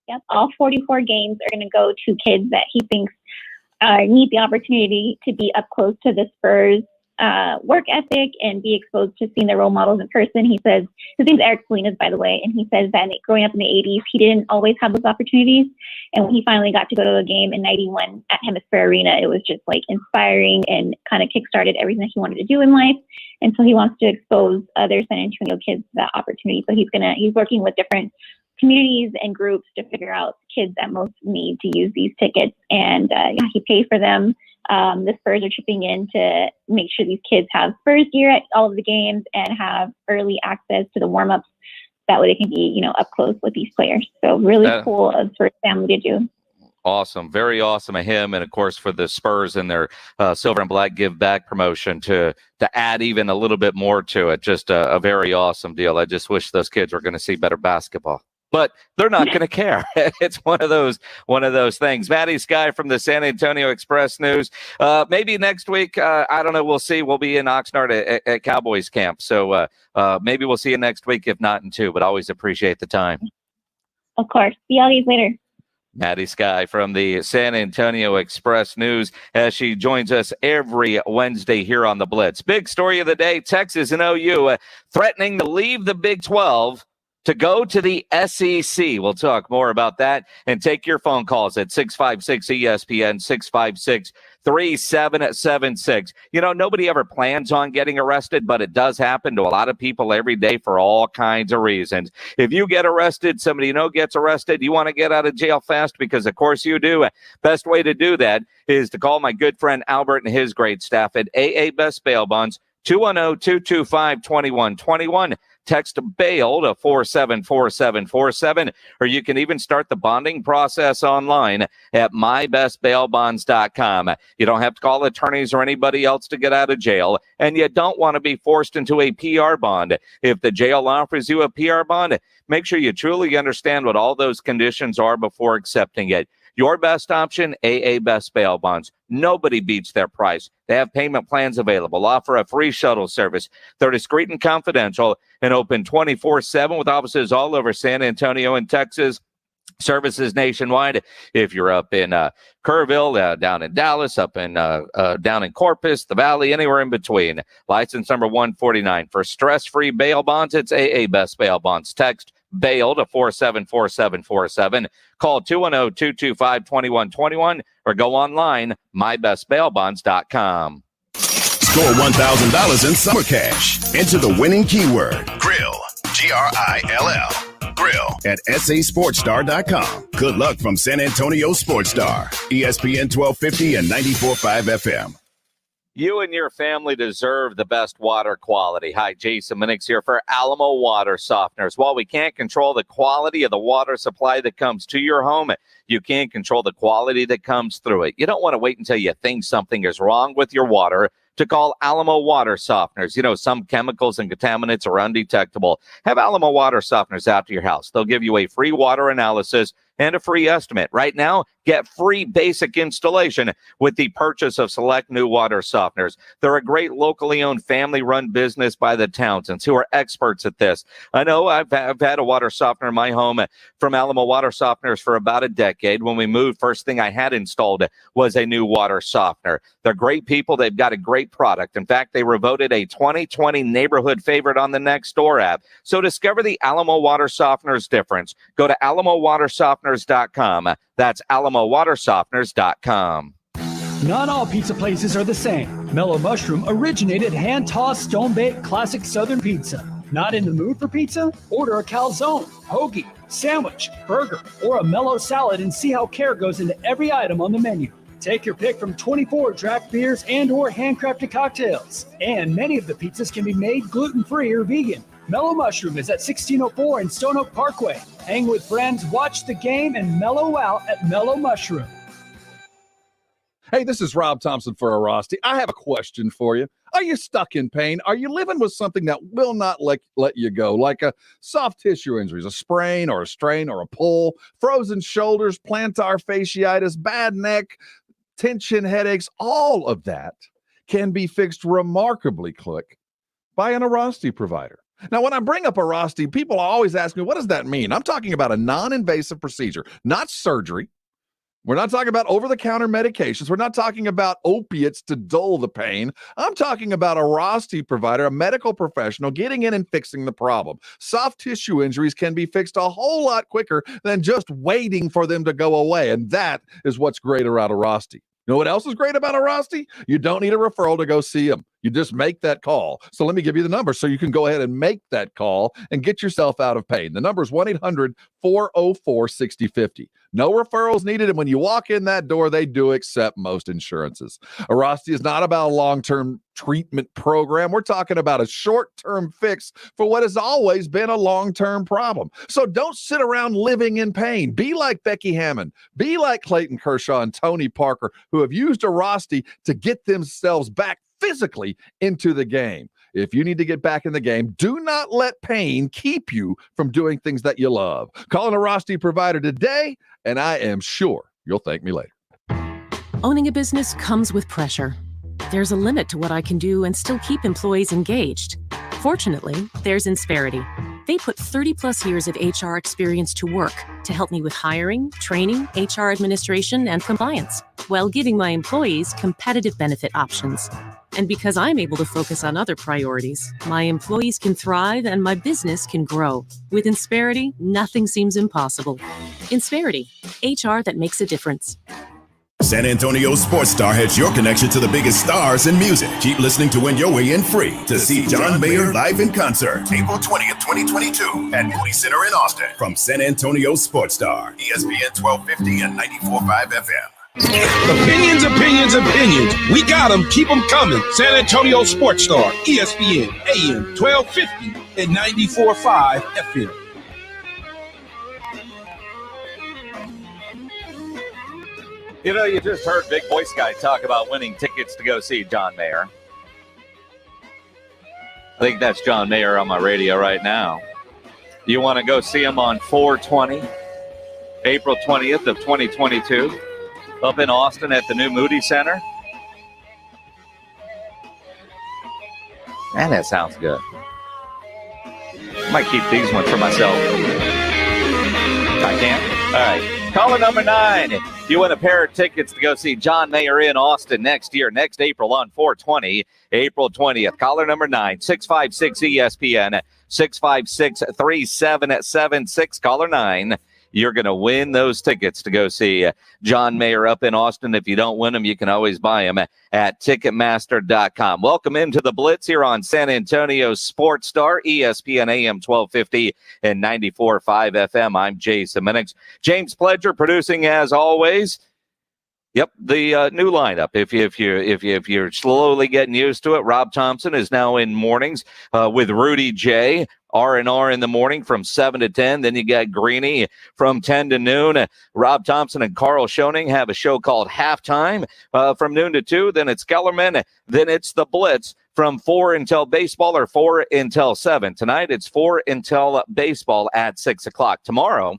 Yep, all 44 games are going to go to kids that he thinks need the opportunity to be up close to the Spurs work ethic and be exposed to seeing their role models in person. He says, his name's Eric Salinas, by the way, and he says that growing up in the 80s, he didn't always have those opportunities. And when he finally got to go to a game in 91 at Hemisphere Arena, it was just like inspiring and kind of kickstarted everything that he wanted to do in life. And so he wants to expose other San Antonio kids to that opportunity. So he's working with different communities and groups to figure out kids that most need to use these tickets. And he paid for them. The Spurs are chipping in to make sure these kids have Spurs gear at all of the games and have early access to the warm-ups. That way they can be, up close with these players. So really cool of Spurs family to do. Awesome. Very awesome of him. And of course, for the Spurs and their Silver and Black Give Back promotion to add even a little bit more to it. Just a very awesome deal. I just wish those kids were going to see better basketball. But they're not going to care. It's one of those things. Maddy Skye from the San Antonio Express News. Maybe next week, I don't know. We'll see. We'll be in Oxnard at Cowboys camp. So maybe we'll see you next week, if not in 2. But always appreciate the time. Of course. See y'all later. Maddy Skye from the San Antonio Express News as she joins us every Wednesday here on the Blitz. Big story of the day, Texas and OU threatening to leave the Big 12 to go to the SEC. We'll talk more about that and take your phone calls at 656-ESPN, 656-3776. Nobody ever plans on getting arrested, but it does happen to a lot of people every day for all kinds of reasons. If you get arrested, somebody gets arrested, you want to get out of jail fast, because of course you do. Best way to do that is to call my good friend Albert and his great staff at AA Best Bail Bonds, 210-225-2121. Text bail to 474747, or you can even start the bonding process online at mybestbailbonds.com. You don't have to call attorneys or anybody else to get out of jail, and you don't want to be forced into a PR bond. If the jail offers you a PR bond, make sure you truly understand what all those conditions are before accepting it. Your best option, AA Best Bail Bonds. Nobody beats their price. They have payment plans available, offer a free shuttle service. They're discreet and confidential and open 24/7 with offices all over San Antonio and Texas. Services nationwide. If you're up in Kerrville, down in Dallas, up in down in Corpus, the Valley, anywhere in between. License number 149. For stress-free bail bonds, it's AA Best Bail Bonds. Text bail to 474747. Call 210-225-2121 or go online, mybestbailbonds.com. Score $1,000 in summer cash. Enter the winning keyword, GRILL, GRILL. Grill at sasportstar.com. Good luck from San Antonio Sports Star, ESPN 1250 and 94.5 FM. You and your family deserve the best water quality. Hi, Jason Minix here for Alamo Water Softeners. While we can't control the quality of the water supply that comes to your home, you can control the quality that comes through it. You don't want to wait until you think something is wrong with your water to call Alamo Water Softeners. Some chemicals and contaminants are undetectable. Have Alamo Water Softeners out to your house. They'll give you a free water analysis and a free estimate. Right now, get free basic installation with the purchase of select new water softeners. They're a great locally owned family-run business by the Townsends, who are experts at this. I know I've had a water softener in my home from Alamo Water Softeners for about a decade. When we moved, first thing I had installed was a new water softener. They're great people. They've got a great product. In fact, they were voted a 2020 neighborhood favorite on the Nextdoor app. So discover the Alamo Water Softeners difference. Go to alamowatersofteners.com AlamoWaterSofteners.com. That's AlamoWaterSofteners.com. Not all pizza places are the same. Mellow Mushroom originated hand-tossed, stone-baked classic Southern pizza. Not in the mood for pizza? Order a calzone, hoagie, sandwich, burger, or a mellow salad and see how care goes into every item on the menu. Take your pick from 24 draft beers and or handcrafted cocktails. And many of the pizzas can be made gluten-free or vegan. Mellow Mushroom is at 1604 in Stone Oak Parkway. Hang with friends, watch the game, and mellow out at Mellow Mushroom. Hey, this is Rob Thompson for Arasti. I have a question for you. Are you stuck in pain? Are you living with something that will not let you go, like a soft tissue injuries, a sprain or a strain or a pull, frozen shoulders, plantar fasciitis, bad neck, tension headaches? All of that can be fixed remarkably quick by an Arasti provider. Now, when I bring up Arasti, people always ask me, what does that mean? I'm talking about a non-invasive procedure, not surgery. We're not talking about over-the-counter medications. We're not talking about opiates to dull the pain. I'm talking about a Arasti provider, a medical professional, getting in and fixing the problem. Soft tissue injuries can be fixed a whole lot quicker than just waiting for them to go away, and that is what's great about Arasti. You know what else is great about Arasti? You don't need a referral to go see them. You just make that call. So let me give you the number so you can go ahead and make that call and get yourself out of pain. The number is 1-800-404-6050. No referrals needed, and when you walk in that door, they do accept most insurances. Arasti is not about a long-term treatment program. We're talking about a short-term fix for what has always been a long-term problem. So don't sit around living in pain. Be like Becky Hammond. Be like Clayton Kershaw and Tony Parker, who have used Arasti to get themselves back physically into the game. If you need to get back in the game, do not let pain keep you from doing things that you love. Call an Arasti provider today, and I am sure you'll thank me later. Owning a business comes with pressure. There's a limit to what I can do and still keep employees engaged. Fortunately, there's Insperity. They put 30-plus years of HR experience to work to help me with hiring, training, HR administration, and compliance, while giving my employees competitive benefit options. And because I'm able to focus on other priorities, my employees can thrive and my business can grow. With Insperity, nothing seems impossible. Insperity, HR that makes a difference. San Antonio Sports Star has your connection to the biggest stars in music. Keep listening to win your way in free to see John Mayer live in concert, April 20th, 2022 at Moody Center in Austin. From San Antonio Sports Star, ESPN 1250 and 94.5 FM. Opinions. We got them. Keep them coming. San Antonio Sports Star, ESPN, AM 1250 and 94.5 FM. You know, you just heard Big Boy Sky talk about winning tickets to go see John Mayer. I think that's John Mayer on my radio right now. You want to go see him on 4/20, April 20th of 2022, up in Austin at the new Moody Center? Man, that sounds good. I might keep these ones for myself. I can? All right. Caller number 9. If you win a pair of tickets to go see John Mayer in Austin next April on 4/20, April 20th. Caller number 9, 656-ESPN, 656-3776. Caller 9. You're going to win those tickets to go see John Mayer up in Austin. If you don't win them, you can always buy them at Ticketmaster.com. Welcome into the Blitz here on San Antonio Sports Star, ESPN AM 1250 and 94.5 FM. I'm Jason Minix. James Pledger producing as always. Yep, the new lineup. If you're slowly getting used to it, Rob Thompson is now in mornings with Rudy J. R&R in the morning from 7 to 10. Then you got Greeny from 10 to noon. Rob Thompson and Carl Schoening have a show called Halftime from noon to 2. Then it's Kellerman. Then it's the Blitz from 4 until baseball, or 4 until 7. Tonight it's 4 until baseball at 6 o'clock. Tomorrow,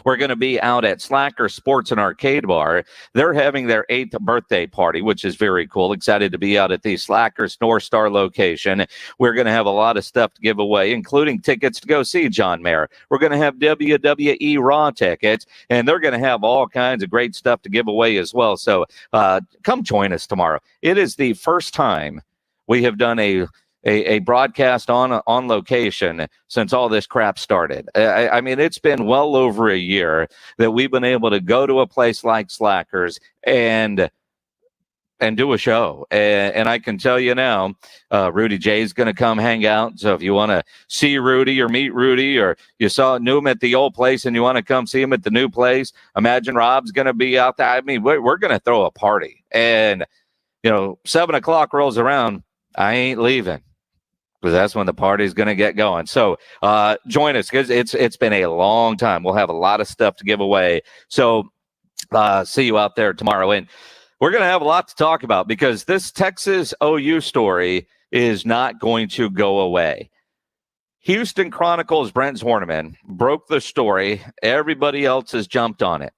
we're going to be out at Slacker Sports and Arcade Bar. They're having their 8th birthday party, which is very cool. Excited to be out at the Slackers North Star location. We're going to have a lot of stuff to give away, including tickets to go see John Mayer. We're going to have WWE Raw tickets, and they're going to have all kinds of great stuff to give away as well. So come join us tomorrow. It is the first time we have done a a broadcast on location since all this crap started. I mean, it's been well over a year that we've been able to go to a place like Slackers and do a show. And I can tell you now, Rudy J is going to come hang out. So if you want to see Rudy or meet Rudy, or you knew him at the old place and you want to come see him at the new place, imagine Rob's going to be out there. I mean, we're going to throw a party. And, 7 o'clock rolls around, I ain't leaving, because that's when the party's going to get going. So join us, because it's been a long time. We'll have a lot of stuff to give away. So see you out there tomorrow. And we're going to have a lot to talk about, because this Texas OU story is not going to go away. Houston Chronicles' Brent Zorneman broke the story. Everybody else has jumped on it,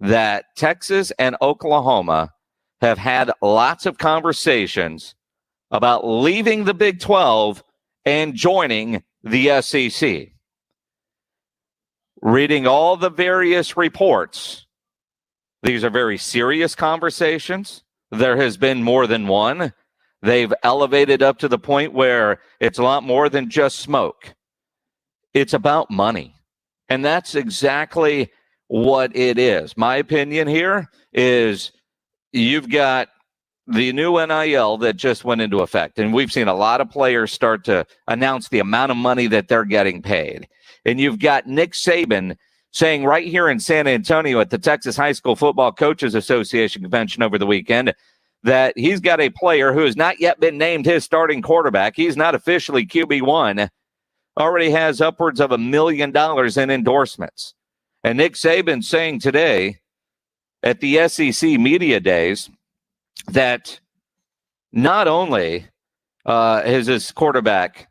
that Texas and Oklahoma have had lots of conversations about leaving the Big 12 and joining the SEC. Reading all the various reports, these are very serious conversations. There has been more than one. They've elevated up to the point where it's a lot more than just smoke. It's about money. And that's exactly what it is. My opinion here is you've got the new NIL that just went into effect, and we've seen a lot of players start to announce the amount of money that they're getting paid. And you've got Nick Saban saying right here in San Antonio at the Texas High School Football Coaches Association convention over the weekend that he's got a player who has not yet been named his starting quarterback. He's not officially QB1, already has upwards of $1 million in endorsements. And Nick Saban saying today at the SEC Media Days that not only has his quarterback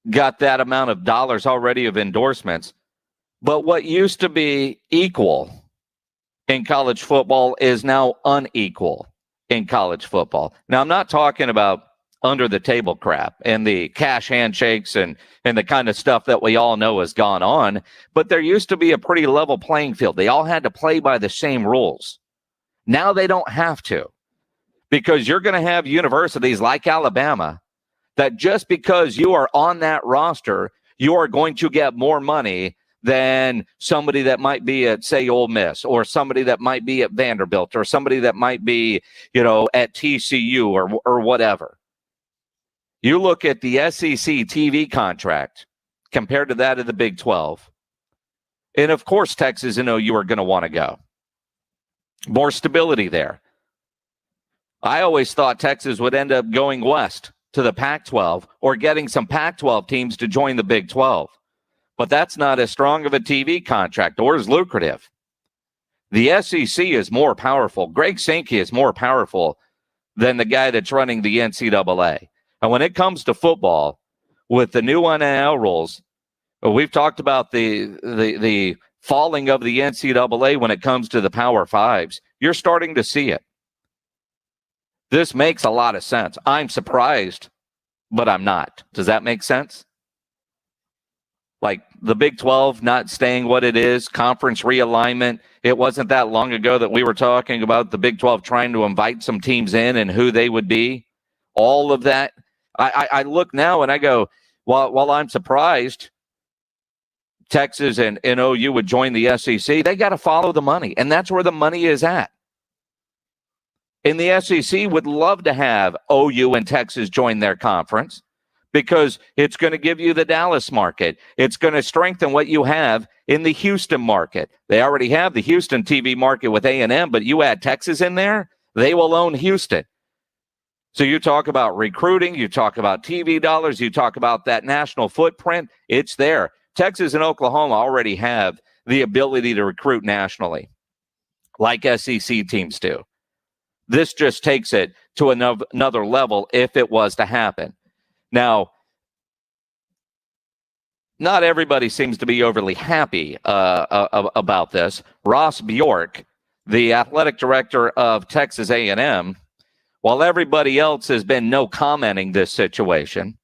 got that amount of dollars already of endorsements, but what used to be equal in college football is now unequal in college football. Now, I'm not talking about under the table crap and the cash handshakes and the kind of stuff that we all know has gone on, but there used to be a pretty level playing field. They all had to play by the same rules. Now they don't have to, because you're going to have universities like Alabama that just because you are on that roster, you are going to get more money than somebody that might be at, say, Ole Miss, or somebody that might be at Vanderbilt, or somebody that might be, at TCU or whatever. You look at the SEC TV contract compared to that of the Big 12. And of course, Texas and OU are going to want to go. More stability there. I always thought Texas would end up going west to the Pac-12 or getting some Pac-12 teams to join the Big 12. But that's not as strong of a TV contract or as lucrative. The SEC is more powerful. Greg Sankey is more powerful than the guy that's running the NCAA. And when it comes to football, with the new NIL rules, we've talked about the falling of the NCAA when it comes to the Power Fives. You're starting to see it. This makes a lot of sense. I'm surprised, but I'm not. Does that make sense? Like the Big 12 not staying what it is, conference realignment. It wasn't that long ago that we were talking about the Big 12 trying to invite some teams in and who they would be. All of that. I look now and I go, while I'm surprised Texas and OU would join the SEC, they got to follow the money. And that's where the money is at. And the SEC would love to have OU and Texas join their conference, because it's going to give you the Dallas market. It's going to strengthen what you have in the Houston market. They already have the Houston TV market with A&M, but you add Texas in there, they will own Houston. So you talk about recruiting, you talk about TV dollars, you talk about that national footprint, it's there. Texas and Oklahoma already have the ability to recruit nationally, like SEC teams do. This just takes it to another level if it was to happen. Now, not everybody seems to be overly happy about this. Ross Bjork, the athletic director of Texas A&M, while everybody else has been no commenting this situation,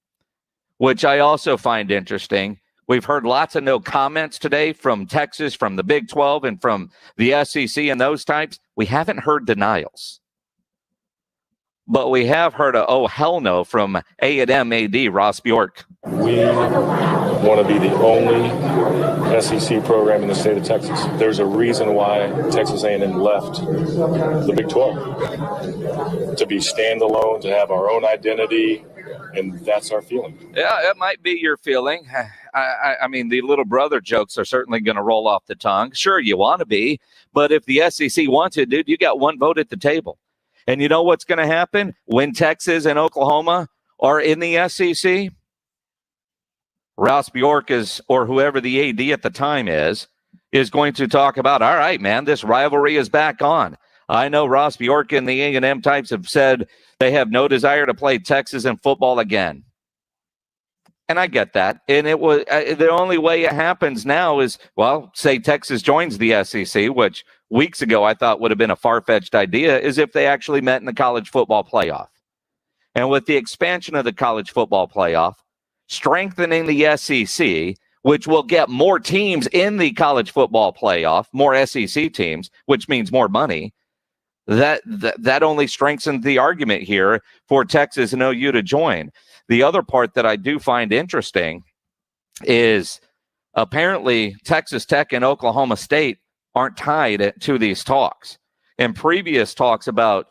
which I also find interesting. We've heard lots of no comments today from Texas, from the Big 12, and from the SEC and those types. We haven't heard denials. but we have heard a oh hell no from A&M AD Ross Bjork. We want to be the only SEC program in the state of Texas. There's a reason why Texas A&M left the Big 12, to be standalone, to have our own identity, and that's our feeling. Yeah, it might be your feeling. I mean, the little brother jokes are certainly going to roll off the tongue. Sure, you want to be, but if the SEC wants it, dude, you got one vote at the table. And you know what's going to happen when Texas and Oklahoma are in the SEC? Ross Bjork or whoever the AD at the time is going to talk about, all right, man, this rivalry is back on. I know Ross Bjork and the A&M types have said they have no desire to play Texas in football again. And I get that. And it was the only way it happens now is, well, say Texas joins the SEC, which weeks ago I thought would have been a far-fetched idea, is if they actually met in the college football playoff. And with the expansion of the college football playoff, strengthening the SEC, which will get more teams in the college football playoff, more SEC teams, which means more money, that only strengthens the argument here for Texas and OU to join. The other part that I do find interesting is apparently Texas Tech and Oklahoma State aren't tied to these talks. In previous talks about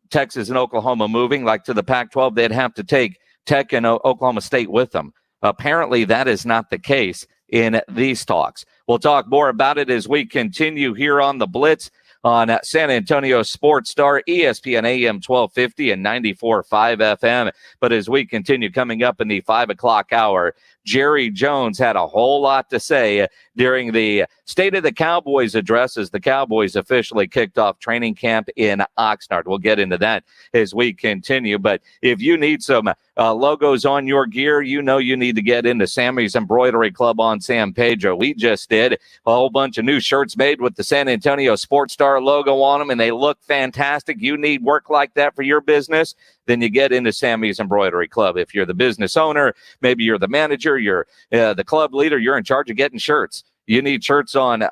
Texas and Oklahoma moving, like to the Pac-12, they'd have to take Tech and Oklahoma State with them. Apparently, that is not the case in these talks. We'll talk more about it as we continue here on the Blitz on San Antonio Sports Star, ESPN AM 1250 and 94.5 FM. But as we continue coming up in the 5 o'clock hour, Jerry Jones had a whole lot to say during the State of the Cowboys address as the Cowboys officially kicked off training camp in Oxnard. We'll get into that as we continue. But if you need some logos on your gear, you know you need to get into Sammy's Embroidery Club on San Pedro. We just did a whole bunch of new shirts made with the San Antonio Sports Star logo on them, and they look fantastic. You need work like that for your business, then you get into Sammy's Embroidery Club. If you're the business owner, maybe you're the manager, you're the club leader, you're in charge of getting shirts. You need shirts on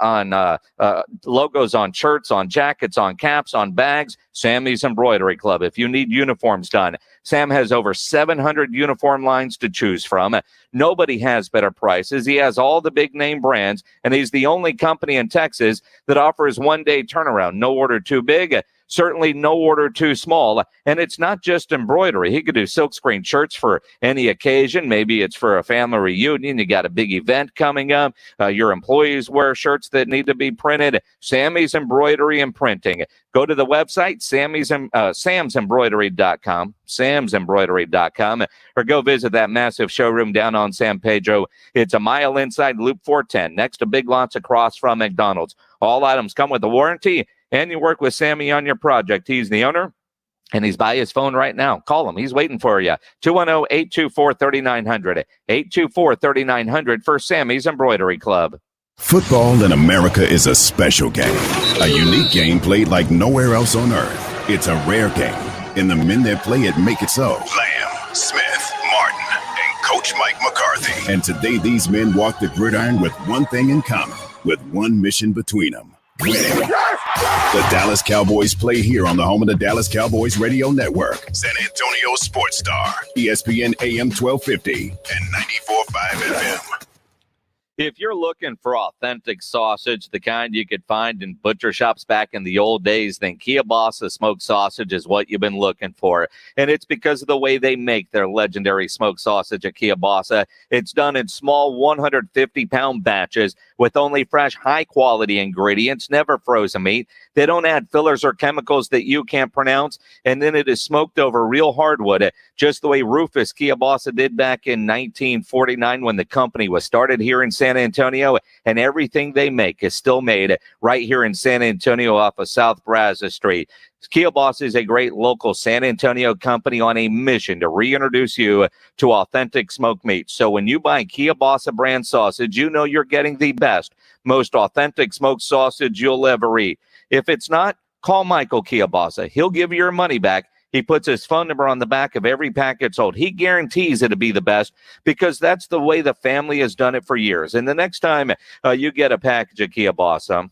logos on shirts, on jackets, on caps, on bags. Sammy's Embroidery Club. If you need uniforms done, Sam has over 700 uniform lines to choose from. Nobody has better prices. He has all the big name brands, and he's the only company in Texas that offers one-day turnaround. No order too big. Certainly no order too small. And it's not just embroidery. He could do silkscreen shirts for any occasion. Maybe it's for a family reunion. You got a big event coming up. Your employees wear shirts that need to be printed. Sammy's Embroidery and Printing. Go to the website, samsembroidery.com, samsembroidery.com, or go visit that massive showroom down on San Pedro. It's a mile inside Loop 410, next to Big Lots across from McDonald's. All items come with a warranty, and you work with Sammy on your project. He's the owner, and he's by his phone right now. Call him. He's waiting for you. 210-824-3900, 824-3900 for Sammy's Embroidery Club. Football in America is a special game, a unique game played like nowhere else on earth. It's a rare game, and the men that play it make it so. Lamb, Smith, Martin, and Coach Mike McCarthy. And today these men walk the gridiron with one thing in common, with one mission between them: winning. The Dallas Cowboys play here on the home of the Dallas Cowboys Radio Network. San Antonio Sports Star, ESPN AM 1250 and 94.5 FM. If you're looking for authentic sausage, the kind you could find in butcher shops back in the old days, then Kielbasa smoked sausage is what you've been looking for. And it's because of the way they make their legendary smoked sausage at Kielbasa. It's done in small 150-pound batches with only fresh, high-quality ingredients, never frozen meat. They don't add fillers or chemicals that you can't pronounce. And then it is smoked over real hardwood, just the way Rufus Kielbasa did back in 1949 when the company was started here in San Antonio. And everything they make is still made right here in San Antonio off of South Brazos Street. Kielbasa is a great local San Antonio company on a mission to reintroduce you to authentic smoked meat. So when you buy Kielbasa brand sausage, you know you're getting the best, most authentic smoked sausage you'll ever eat. If it's not, call Michael Kielbasa. He'll give you your money back. He puts his phone number on the back of every packet sold. He guarantees it'll be the best because that's the way the family has done it for years. And the next time you get a package of Kielbasa,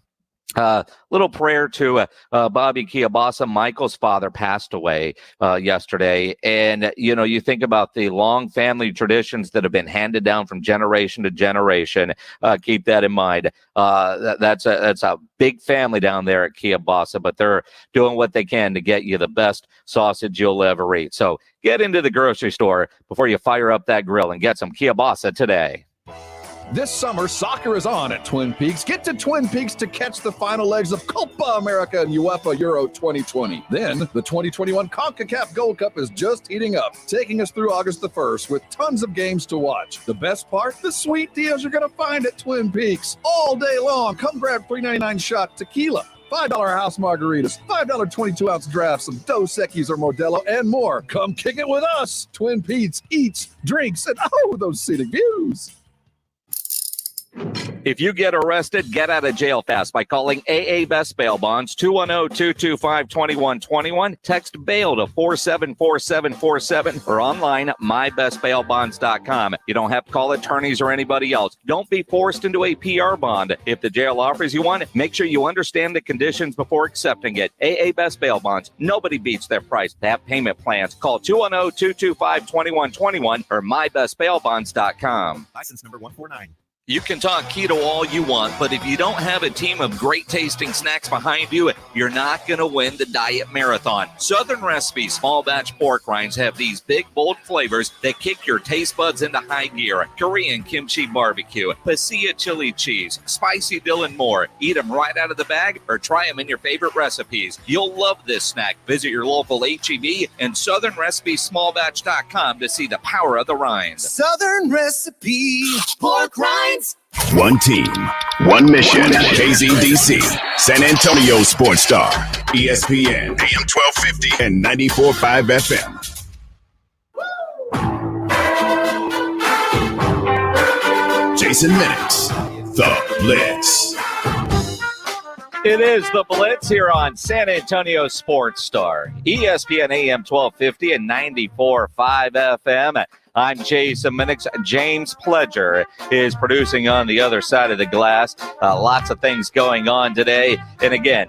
Little prayer to Bobby Kiabasa. Michael's father passed away yesterday. And, you think about the long family traditions that have been handed down from generation to generation. Keep that in mind. That's a big family down there at Kiabasa, but they're doing what they can to get you the best sausage you'll ever eat. So get into the grocery store before you fire up that grill and get some Kiabasa today. This summer, soccer is on at Twin Peaks. Get to Twin Peaks to catch the final legs of Copa America and UEFA Euro 2020. Then, the 2021 CONCACAF Gold Cup is just heating up, taking us through August the 1st with tons of games to watch. The best part? The sweet deals you're going to find at Twin Peaks. All day long, come grab $3.99 shot tequila, $5 house margaritas, $5 22-ounce drafts of Dos Equis or Modelo, and more. Come kick it with us. Twin Peaks eats, drinks, and those scenic views. If you get arrested, get out of jail fast by calling AA Best Bail Bonds, 210-225-2121. Text bail to 474747 or online at mybestbailbonds.com. You don't have to call attorneys or anybody else. Don't be forced into a PR bond. If the jail offers you one, make sure you understand the conditions before accepting it. AA Best Bail Bonds. Nobody beats their price. They have payment plans. Call 210-225-2121 or mybestbailbonds.com. License number 149. You can talk keto all you want, but if you don't have a team of great-tasting snacks behind you, you're not going to win the diet marathon. Southern Recipe small batch pork rinds have these big, bold flavors that kick your taste buds into high gear. Korean kimchi barbecue, pasilla chili cheese, spicy dill, and more. Eat them right out of the bag or try them in your favorite recipes. You'll love this snack. Visit your local HEB and southernrecipesmallbatch.com to see the power of the rinds. Southern Recipe pork rinds. One team, one mission. KZDC, San Antonio Sports Star, ESPN, AM 1250 and 94.5 FM. Jason Minix, The Blitz. It is The Blitz here on San Antonio Sports Star, ESPN AM 1250 and 94.5 FM. I'm Jason Minix. James Pledger is producing on the other side of the glass. Lots of things going on today. And again,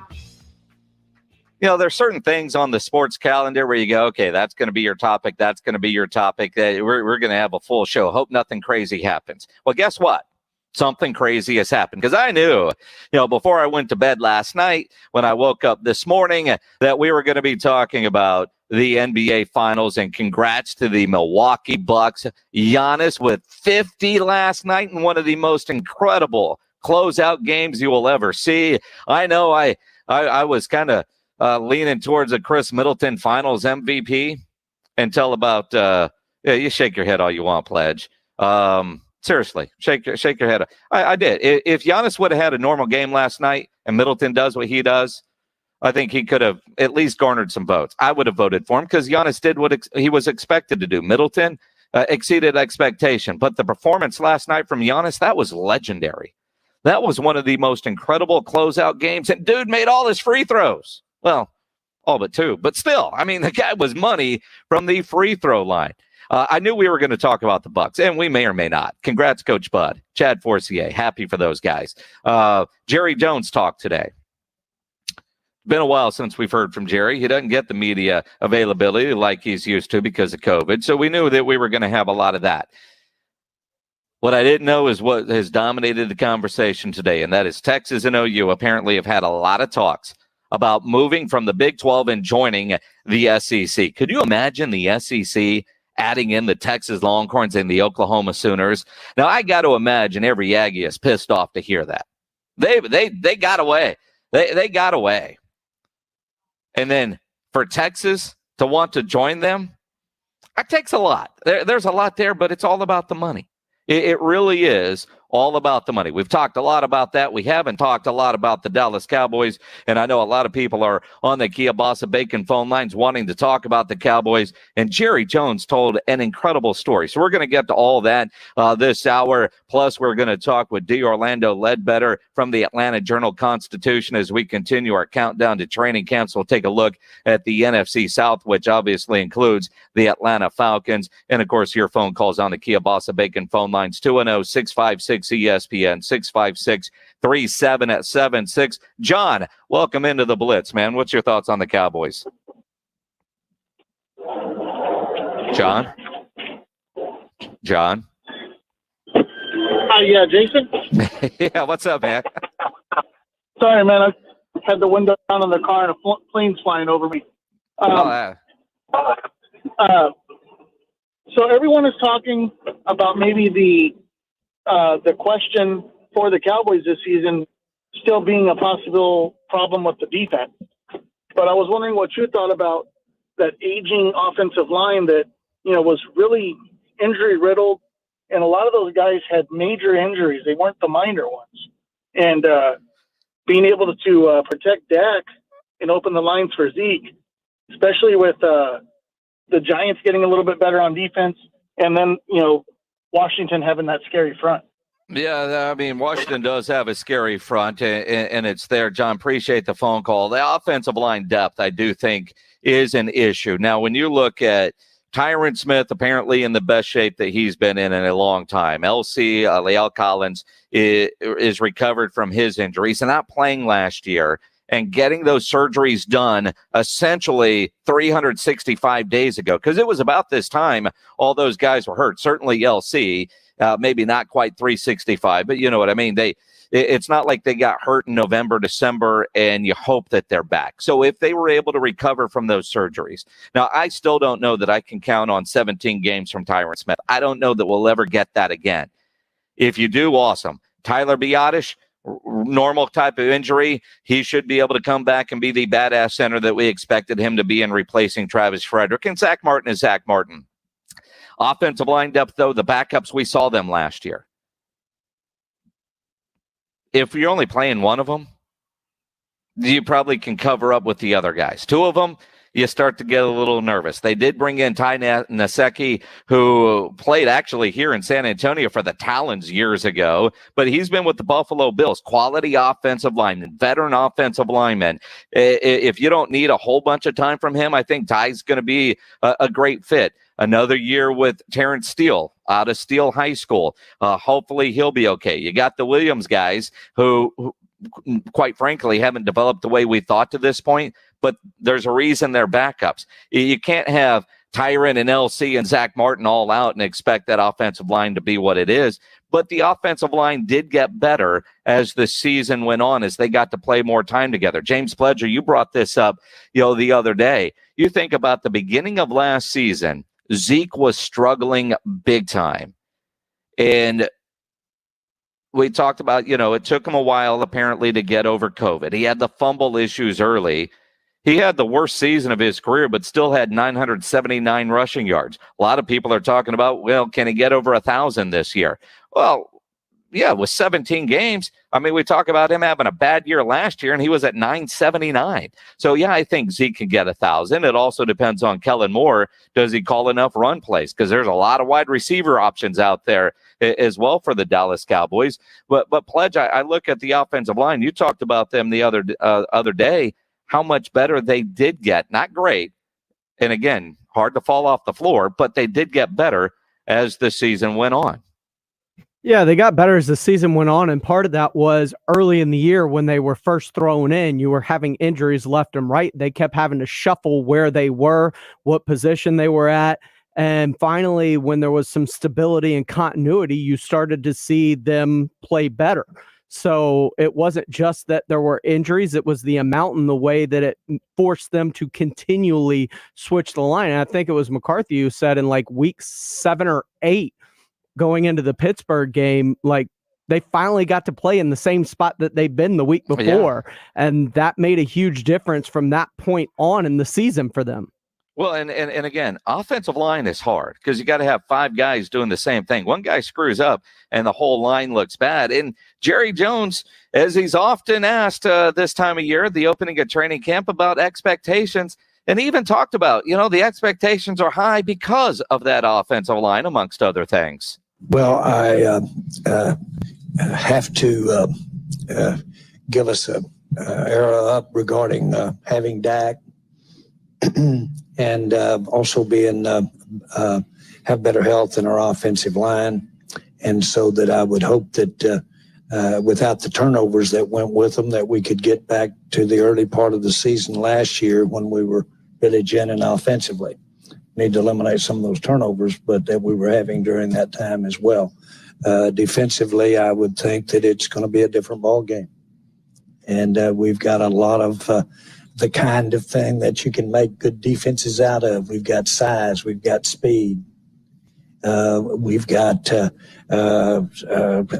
there's certain things on the sports calendar where you go, okay, that's going to be your topic. That's going to be your topic. We're going to have a full show. Hope nothing crazy happens. Well, guess what? Something crazy has happened, because I knew, before I went to bed last night, when I woke up this morning, that we were going to be talking about the NBA Finals, and congrats to the Milwaukee Bucks. Giannis with 50 last night in one of the most incredible closeout games you will ever see. I know I was kind of leaning towards a Chris Middleton Finals MVP until about you shake your head all you want, Pledge. Seriously, shake your head. I did. If Giannis would have had a normal game last night and Middleton does what he does, I think he could have at least garnered some votes. I would have voted for him because Giannis did what he was expected to do. Middleton exceeded expectation. But the performance last night from Giannis, that was legendary. That was one of the most incredible closeout games. And dude made all his free throws. Well, all but two. But still, the guy was money from the free throw line. I knew we were going to talk about the Bucks, and we may or may not. Congrats, Coach Bud. Chad Forcier, happy for those guys. Jerry Jones talked today. Been a while since we've heard from Jerry. He doesn't get the media availability like he's used to because of COVID, so we knew that we were going to have a lot of that. What I didn't know is what has dominated the conversation today, and that is Texas and OU apparently have had a lot of talks about moving from the Big 12 and joining the SEC. Could you imagine the SEC adding in the Texas Longhorns and the Oklahoma Sooners? Now, I got to imagine every Aggie is pissed off to hear that. They got away. They got away. And then for Texas to want to join them, that takes a lot. There's a lot there, but it's all about the money. It really is all about the money. We've talked a lot about that. We haven't talked a lot about the Dallas Cowboys, and I know a lot of people are on the Kiabasa Bacon phone lines wanting to talk about the Cowboys, and Jerry Jones told an incredible story. So we're going to get to all that this hour, plus we're going to talk with D. Orlando Leadbetter from the Atlanta Journal-Constitution as we continue our countdown to training camps. We'll take a look at the NFC South, which obviously includes the Atlanta Falcons, and of course your phone calls on the Kiabasa Bacon phone lines, 210-656 656-ESPN, 656-3776. John, welcome into the Blitz, man. What's your thoughts on the Cowboys? John? Yeah, Jason? Yeah, what's up, man? Sorry, man. I had the window down in the car and a plane's flying over me. So everyone is talking about maybe the question for the Cowboys this season still being a possible problem with the defense. But I was wondering what you thought about that aging offensive line that, was really injury riddled. And a lot of those guys had major injuries. They weren't the minor ones. And being able to protect Dak and open the lines for Zeke, especially with the Giants getting a little bit better on defense, and then, Washington having that scary front. Yeah, I mean, Washington does have a scary front, and it's there. John, appreciate the phone call. The offensive line depth, I do think, is an issue. Now, when you look at Tyron Smith, apparently in the best shape that he's been in a long time. Leal Collins is recovered from his injuries and not playing last year and getting those surgeries done essentially 365 days ago, because it was about this time all those guys were hurt. Certainly LC, maybe not quite 365, but you know what I mean? It's not like they got hurt in November, December, and you hope that they're back. So if they were able to recover from those surgeries. Now, I still don't know that I can count on 17 games from Tyron Smith. I don't know that we'll ever get that again. If you do, awesome. Tyler Biotish, normal type of injury, he should be able to come back and be the badass center that we expected him to be in replacing Travis Frederick. And Zach Martin is Zach Martin. Offensive line depth, though, the backups, we saw them last year. If you're only playing one of them, you probably can cover up with the other guys. Two of them, you start to get a little nervous. They did bring in Ty Nasecki, who played actually here in San Antonio for the Talons years ago, but he's been with the Buffalo Bills. Quality offensive lineman, veteran offensive lineman. If you don't need a whole bunch of time from him, I think Ty's going to be a great fit. Another year with Terrence Steele out of Steele High School. Hopefully he'll be okay. You got the Williams guys who quite frankly haven't developed the way we thought to this point, but there's a reason they're backups. You can't have Tyron and LC and Zach Martin all out and expect that offensive line to be what it is. But the offensive line did get better as the season went on, as they got to play more time together. James Pledger, you brought this up, the other day. You think about the beginning of last season, Zeke was struggling big time. And we talked about, it took him a while apparently to get over COVID. He had the fumble issues early. He had the worst season of his career, but still had 979 rushing yards. A lot of people are talking about, can he get over 1,000 this year? Well, yeah, with 17 games. I mean, we talk about him having a bad year last year, and he was at 979. So, yeah, I think Zeke can get 1,000. It also depends on Kellen Moore. Does he call enough run plays? Because there's a lot of wide receiver options out there as well for the Dallas Cowboys. But Pledge, I look at the offensive line. You talked about them the other day, how much better they did get. Not great. And, again, hard to fall off the floor, but they did get better as the season went on. Yeah, they got better as the season went on, and part of that was early in the year when they were first thrown in. You were having injuries left and right. They kept having to shuffle where they were, what position they were at, and finally, when there was some stability and continuity, you started to see them play better. So it wasn't just that there were injuries, it was the amount and the way that it forced them to continually switch the line. And I think it was McCarthy who said in like week 7 or 8, going into the Pittsburgh game, like they finally got to play in the same spot that they've been the week before. Yeah. And that made a huge difference from that point on in the season for them. Well, and again, offensive line is hard because you got to have 5 guys doing the same thing. One guy screws up and the whole line looks bad. And Jerry Jones, as he's often asked this time of year, the opening of training camp, about expectations, and he even talked about, the expectations are high because of that offensive line, amongst other things. Well, I have to give us an arrow up regarding having Dak and also being have better health in our offensive line. And so that I would hope that without the turnovers that went with them, that we could get back to the early part of the season last year when we were really ginning offensively. Need to eliminate some of those turnovers, but that we were having during that time as well. Defensively, I would think that it's going to be a different ball game. And we've got a lot of the kind of thing that you can make good defenses out of. We've got size. We've got speed. We've got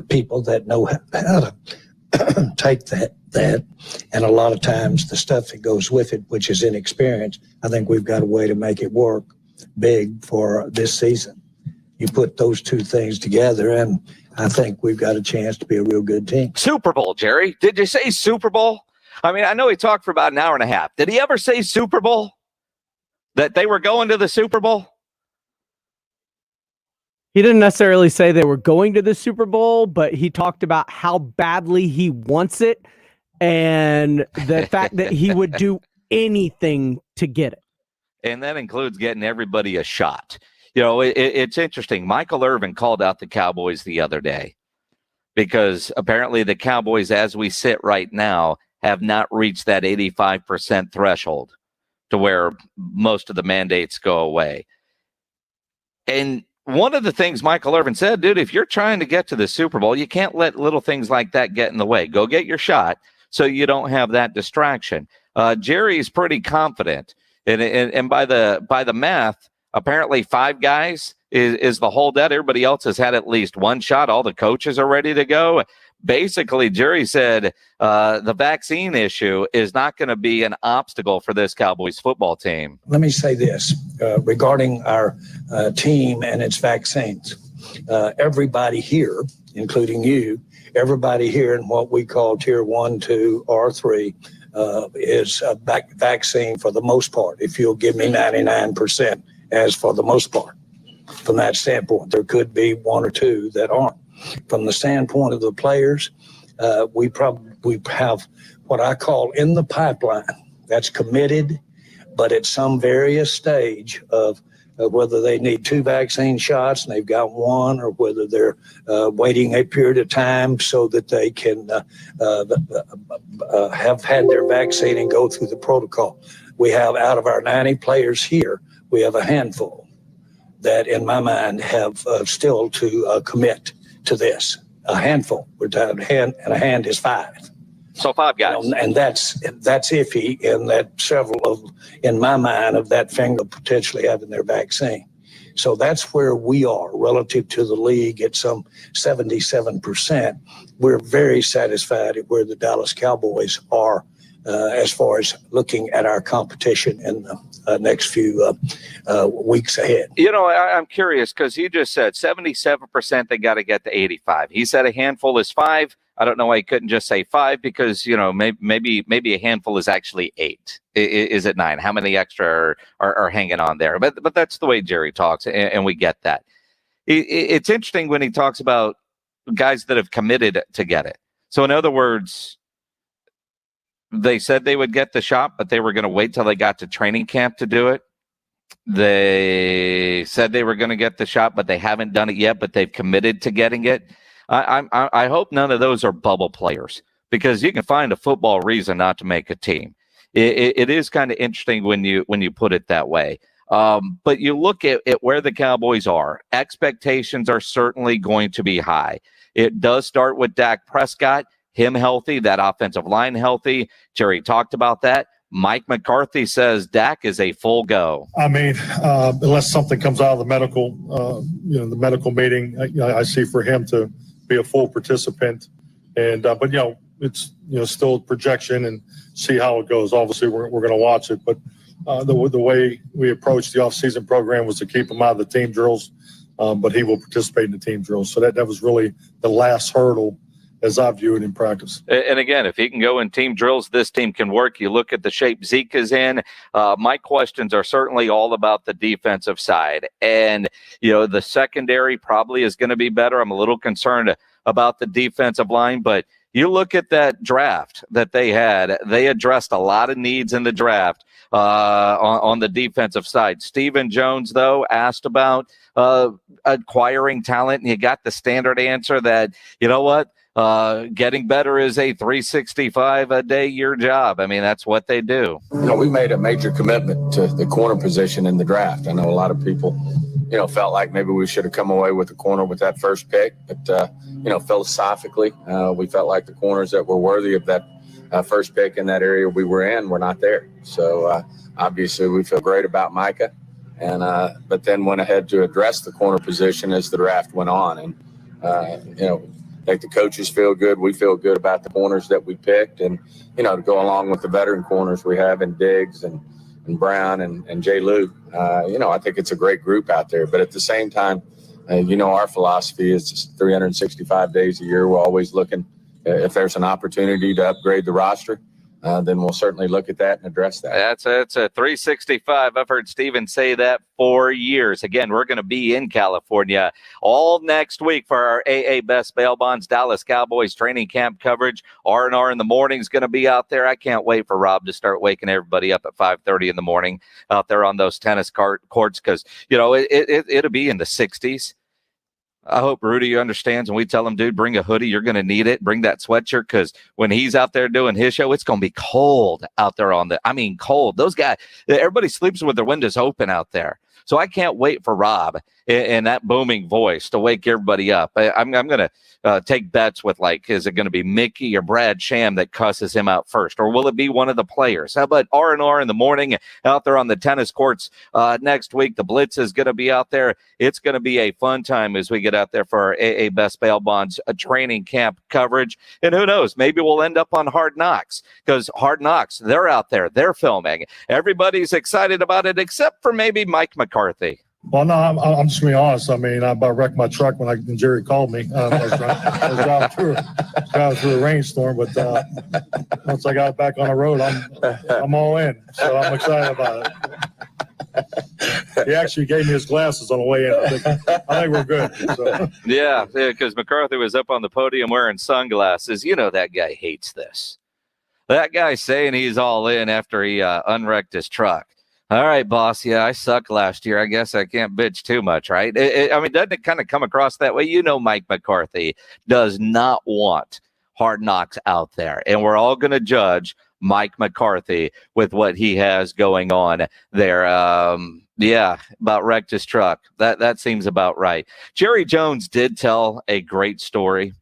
people that know how to take that. And a lot of times the stuff that goes with it, which is inexperience, I think we've got a way to make it work big for this season. You put those two things together, and I think we've got a chance to be a real good team. Super Bowl, Jerry. Did you say Super Bowl? I mean, I know he talked for about an hour and a half. Did he ever say Super Bowl? That they were going to the Super Bowl? He didn't necessarily say they were going to the Super Bowl, but he talked about how badly he wants it and the fact that he would do anything to get it. And that includes getting everybody a shot. You know, it's interesting. Michael Irvin called out the Cowboys the other day because apparently the Cowboys, as we sit right now, have not reached that 85% threshold to where most of the mandates go away. And one of the things Michael Irvin said, dude, if you're trying to get to the Super Bowl, you can't let little things like that get in the way. Go get your shot so you don't have that distraction. Jerry's pretty confident. And by the math, apparently 5 guys is the holdout. Everybody else has had at least one shot. All the coaches are ready to go. Basically, Jerry said the vaccine issue is not going to be an obstacle for this Cowboys football team. Let me say this regarding our team and its vaccines. Everybody here, including you, everybody here in what we call Tier 1, 2, or 3 is a vaccine for the most part, if you'll give me 99%, as for the most part. From that standpoint, there could be 1 or 2 that aren't. From the standpoint of the players, we have what I call in the pipeline that's committed, but at some various stage of whether they need 2 vaccine shots and they've got 1, or whether they're waiting a period of time so that they can have had their vaccine and go through the protocol. We have, out of our 90 players here, we have a handful that, in my mind, have still to commit to this. A handful. We're down hand, and a hand is 5. So 5 guys. And that's iffy, in that several of, in my mind, of that finger potentially having their vaccine. So that's where we are relative to the league at some 77%. We're very satisfied at where the Dallas Cowboys are as far as looking at our competition in the next few weeks ahead. You know, I'm curious because you just said 77% they got to get to 85. He said a handful is 5. I don't know why he couldn't just say 5 because, you know, maybe a handful is actually 8. Is it 9? How many extra are hanging on there? But that's the way Jerry talks, and we get that. It's interesting when he talks about guys that have committed to get it. So in other words, they said they would get the shot, but they were going to wait till they got to training camp to do it. They said they were going to get the shot, but they haven't done it yet, but they've committed to getting it. I hope none of those are bubble players, because you can find a football reason not to make a team. It is kind of interesting when you put it that way. But you look at where the Cowboys are. Expectations are certainly going to be high. It does start with Dak Prescott, him healthy, that offensive line healthy. Jerry talked about that. Mike McCarthy says Dak is a full go. I mean, unless something comes out of the medical, the medical meeting, I see for him to be a full participant. And but it's still projection and see how it goes. Obviously, we're going to watch it, but the way we approached the offseason program was to keep him out of the team drills, but he will participate in the team drills. So that was really the last hurdle, as I view it in practice. And again, if he can go in team drills, this team can work. You look at the shape Zeke is in. My questions are certainly all about the defensive side. And, the secondary probably is going to be better. I'm a little concerned about the defensive line, but you look at that draft that they had, they addressed a lot of needs in the draft. on the defensive side. Stephen Jones, though, asked about acquiring talent, and you got the standard answer that, you know what, getting better is a 365-a-day-year job. I mean, that's what they do. We made a major commitment to the corner position in the draft. I know a lot of people, felt like maybe we should have come away with the corner with that first pick. But, philosophically, we felt like the corners that were worthy of that first pick in that area we were in were not there. So, obviously, we feel great about Micah. And but then went ahead to address the corner position as the draft went on. And, I think the coaches feel good. We feel good about the corners that we picked. And, to go along with the veteran corners we have in Diggs and Brown and Jay Lou, I think it's a great group out there. But at the same time, our philosophy is 365 days a year. We're always looking if there's an opportunity to upgrade the roster. Then we'll certainly look at that and address that. That's a 365. I've heard Steven say that for years. Again, we're going to be in California all next week for our AA Best Bail Bonds Dallas Cowboys training camp coverage. R&R in the morning is going to be out there. I can't wait for Rob to start waking everybody up at 5:30 in the morning out there on those tennis courts because, it'll be in the 60s. I hope Rudy understands when we tell him, dude, bring a hoodie. You're going to need it. Bring that sweatshirt because when he's out there doing his show, it's going to be cold out there cold. Those guys, everybody sleeps with their windows open out there. So I can't wait for Rob and that booming voice to wake everybody up. I'm going to take bets with, is it going to be Mickey or Brad Sham that cusses him out first? Or will it be one of the players? How about R&R in the morning out there on the tennis courts next week? The Blitz is going to be out there. It's going to be a fun time as we get out there for our AA Best Bail Bonds training camp coverage. And who knows, maybe we'll end up on Hard Knocks because Hard Knocks, they're out there. They're filming. Everybody's excited about it except for maybe Mike McCarthy. Well, no, I'm just being honest. I mean, I about wrecked my truck when Jerry called me. I was driving through a rainstorm, but once I got back on the road, I'm all in. So I'm excited about it. He actually gave me his glasses on the way in. I think we're good. So. Yeah, because McCarthy was up on the podium wearing sunglasses. That guy hates this. That guy's saying he's all in after he unwrecked his truck. All right, boss. Yeah, I sucked last year. I guess I can't bitch too much, right? Doesn't it kind of come across that way? Mike McCarthy does not want Hard Knocks out there. And we're all going to judge Mike McCarthy with what he has going on there. About wrecked his truck. That seems about right. Jerry Jones did tell a great story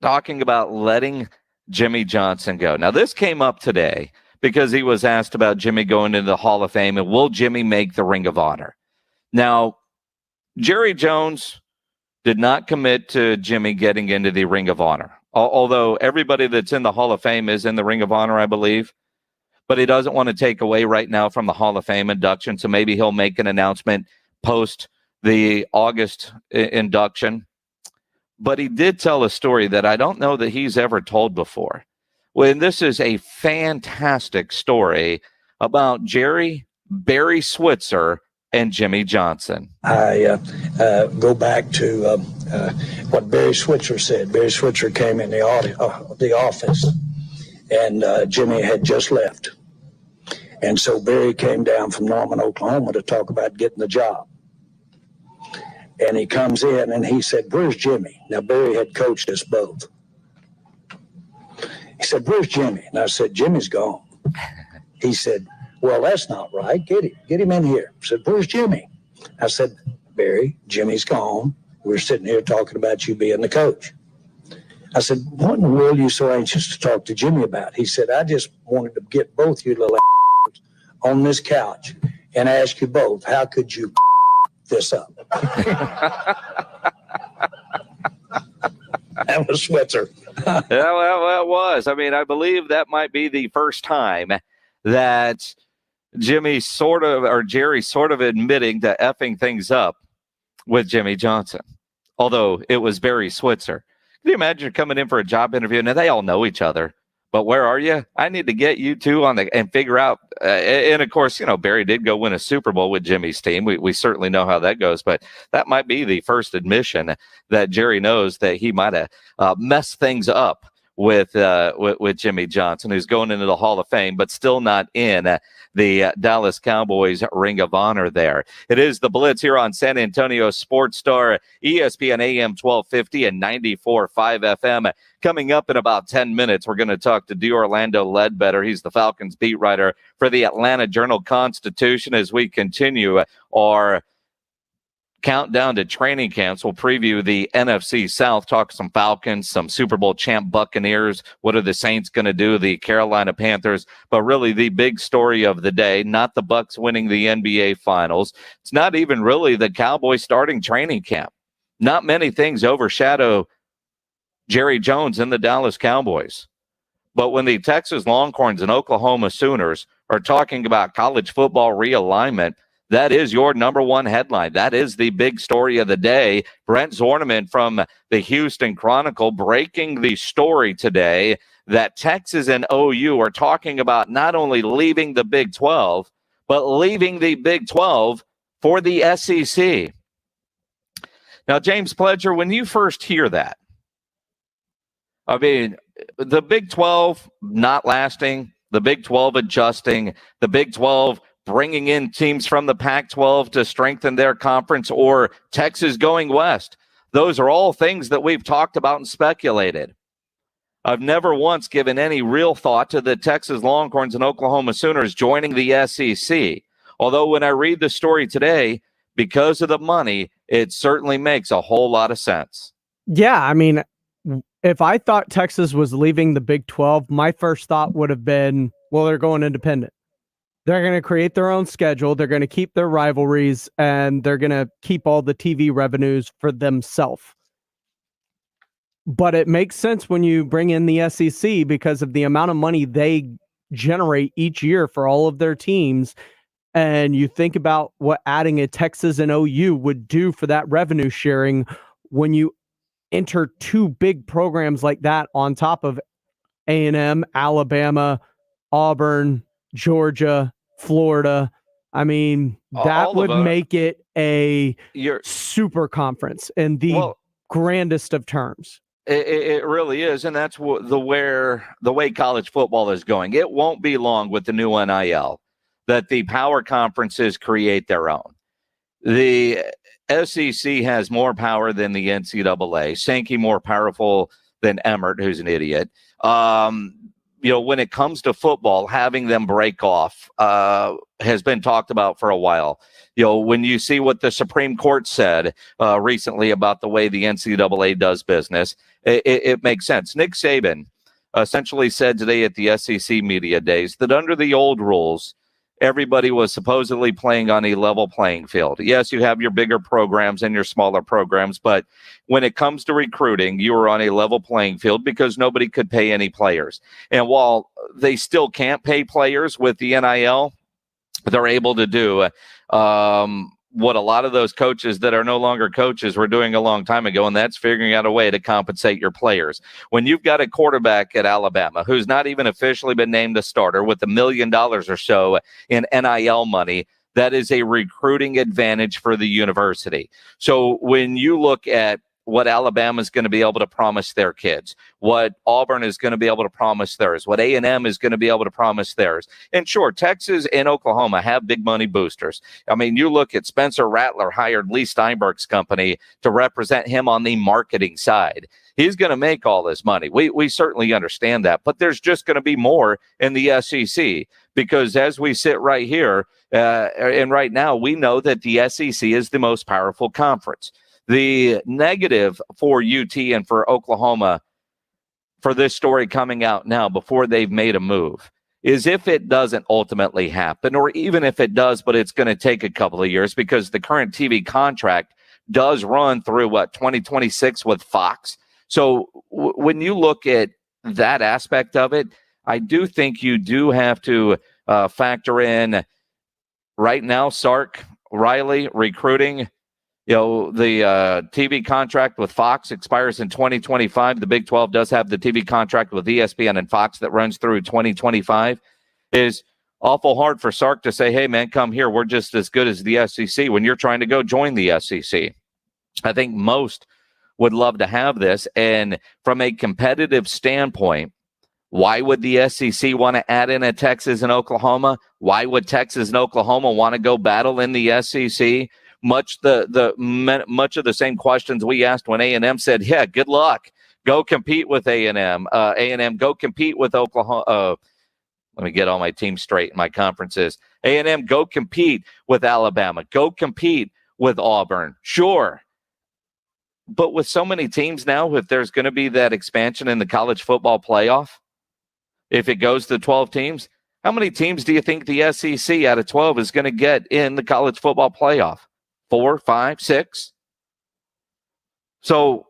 talking about letting Jimmy Johnson go. Now, this came up today because he was asked about Jimmy going into the Hall of Fame and will Jimmy make the Ring of Honor? Now, Jerry Jones did not commit to Jimmy getting into the Ring of Honor, although everybody that's in the Hall of Fame is in the Ring of Honor, I believe. But he doesn't want to take away right now from the Hall of Fame induction, so maybe he'll make an announcement post the August induction. But he did tell a story that I don't know that he's ever told before. When this is a fantastic story about Barry Switzer, and Jimmy Johnson. I go back to what Barry Switzer said. Barry Switzer came in the office, and Jimmy had just left. And so Barry came down from Norman, Oklahoma to talk about getting the job. And he comes in and he said, "Where's Jimmy?" Now, Barry had coached us both. He said, "Where's Jimmy?" And I said, "Jimmy's gone." He said, "Well, that's not right. Get him in here." I said, "Where's Jimmy?" I said, "Barry, Jimmy's gone. We're sitting here talking about you being the coach." I said, "What in the world are you so anxious to talk to Jimmy about?" He said, "I just wanted to get both you little on this couch and ask you both, how could you this up?" That was Switzer. Yeah, well, that was. I mean, I believe that might be the first time that Jerry sort of admitting to effing things up with Jimmy Johnson, although it was Barry Switzer. Can you imagine coming in for a job interview? Now, they all know each other, but where are you? I need to get you two and figure out. And of course, Barry did go win a Super Bowl with Jimmy's team. We certainly know how that goes, but that might be the first admission that Jerry knows that he might have messed things up with Jimmy Johnson, who's going into the Hall of Fame, but still not in the Dallas Cowboys Ring of Honor there. It is the Blitz here on San Antonio Sports Star, ESPN AM 1250 and 94.5 FM. Coming up in about 10 minutes, we're going to talk to D'Orlando Leadbetter. He's the Falcons beat writer for the Atlanta Journal-Constitution as we continue our countdown to training camps. We'll preview the NFC South, talk some Falcons, some Super Bowl champ Buccaneers. What are the Saints going to do? The Carolina Panthers. But really the big story of the day, not the Bucs winning the NBA Finals. It's not even really the Cowboys starting training camp. Not many things overshadow Jerry Jones and the Dallas Cowboys. But when the Texas Longhorns and Oklahoma Sooners are talking about college football realignment, that is your number one headline. That is the big story of the day. Brent Zorneman from the Houston Chronicle breaking the story today that Texas and OU are talking about not only leaving the Big 12, but leaving the Big 12 for the SEC. Now, James Pledger, when you first hear that, I mean, the Big 12 not lasting, the Big 12 adjusting, the Big 12 bringing in teams from the Pac-12 to strengthen their conference, or Texas going west. Those are all things that we've talked about and speculated. I've never once given any real thought to the Texas Longhorns and Oklahoma Sooners joining the SEC. Although when I read the story today, because of the money, it certainly makes a whole lot of sense. Yeah, I mean, if I thought Texas was leaving the Big 12, my first thought would have been, well, they're going independent. They're going to create their own schedule. They're going to keep their rivalries, and they're going to keep all the TV revenues for themselves. But it makes sense when you bring in the SEC because of the amount of money they generate each year for all of their teams. And you think about what adding a Texas and OU would do for that revenue sharing when you enter two big programs like that on top of A&M, Alabama, Auburn, Georgia, Florida. I mean, that would make it a super conference in the grandest of terms. It really is, and that's the way college football is going. It won't be long with the new NIL that the power conferences create their own. The SEC has more power than the NCAA. Sankey more powerful than Emmert, who's an idiot. When it comes to football, having them break off has been talked about for a while. When you see what the Supreme Court said recently about the way the NCAA does business, it makes sense. Nick Saban essentially said today at the SEC Media Days that under the old rules, everybody was supposedly playing on a level playing field. Yes, you have your bigger programs and your smaller programs, but when it comes to recruiting, you were on a level playing field because nobody could pay any players. And while they still can't pay players with the NIL, they're able to do what a lot of those coaches that are no longer coaches were doing a long time ago, and that's figuring out a way to compensate your players. When you've got a quarterback at Alabama who's not even officially been named a starter with $1 million or so in NIL money, that is a recruiting advantage for the university. So when you look at what Alabama is going to be able to promise their kids, what Auburn is going to be able to promise theirs, what A&M is going to be able to promise theirs. And sure, Texas and Oklahoma have big money boosters. I mean, you look at Spencer Rattler hired Lee Steinberg's company to represent him on the marketing side. He's going to make all this money. We certainly understand that, but there's just going to be more in the SEC because as we sit right here and right now, we know that the SEC is the most powerful conference. The negative for UT and for Oklahoma for this story coming out now before they've made a move is if it doesn't ultimately happen, or even if it does, but it's going to take a couple of years because the current TV contract does run through 2026 with Fox. So when you look at that aspect of it, I do think you do have to factor in right now, Sark, Riley, recruiting. The TV contract with Fox expires in 2025. The Big 12 does have the TV contract with ESPN and Fox that runs through 2025. Is awful hard for Sark to say, hey, man, come here. We're just as good as the SEC when you're trying to go join the SEC. I think most would love to have this. And from a competitive standpoint, why would the SEC want to add in a Texas and Oklahoma? Why would Texas and Oklahoma want to go battle in the SEC? Much of the same questions we asked when A&M said, yeah, good luck. Go compete with A&M. A&M, go compete with Oklahoma. Let me get all my teams straight in my conferences. A&M, go compete with Alabama. Go compete with Auburn. Sure. But with so many teams now, if there's going to be that expansion in the college football playoff, if it goes to 12 teams, how many teams do you think the SEC out of 12 is going to get in the college football playoff? 4, 5, 6? So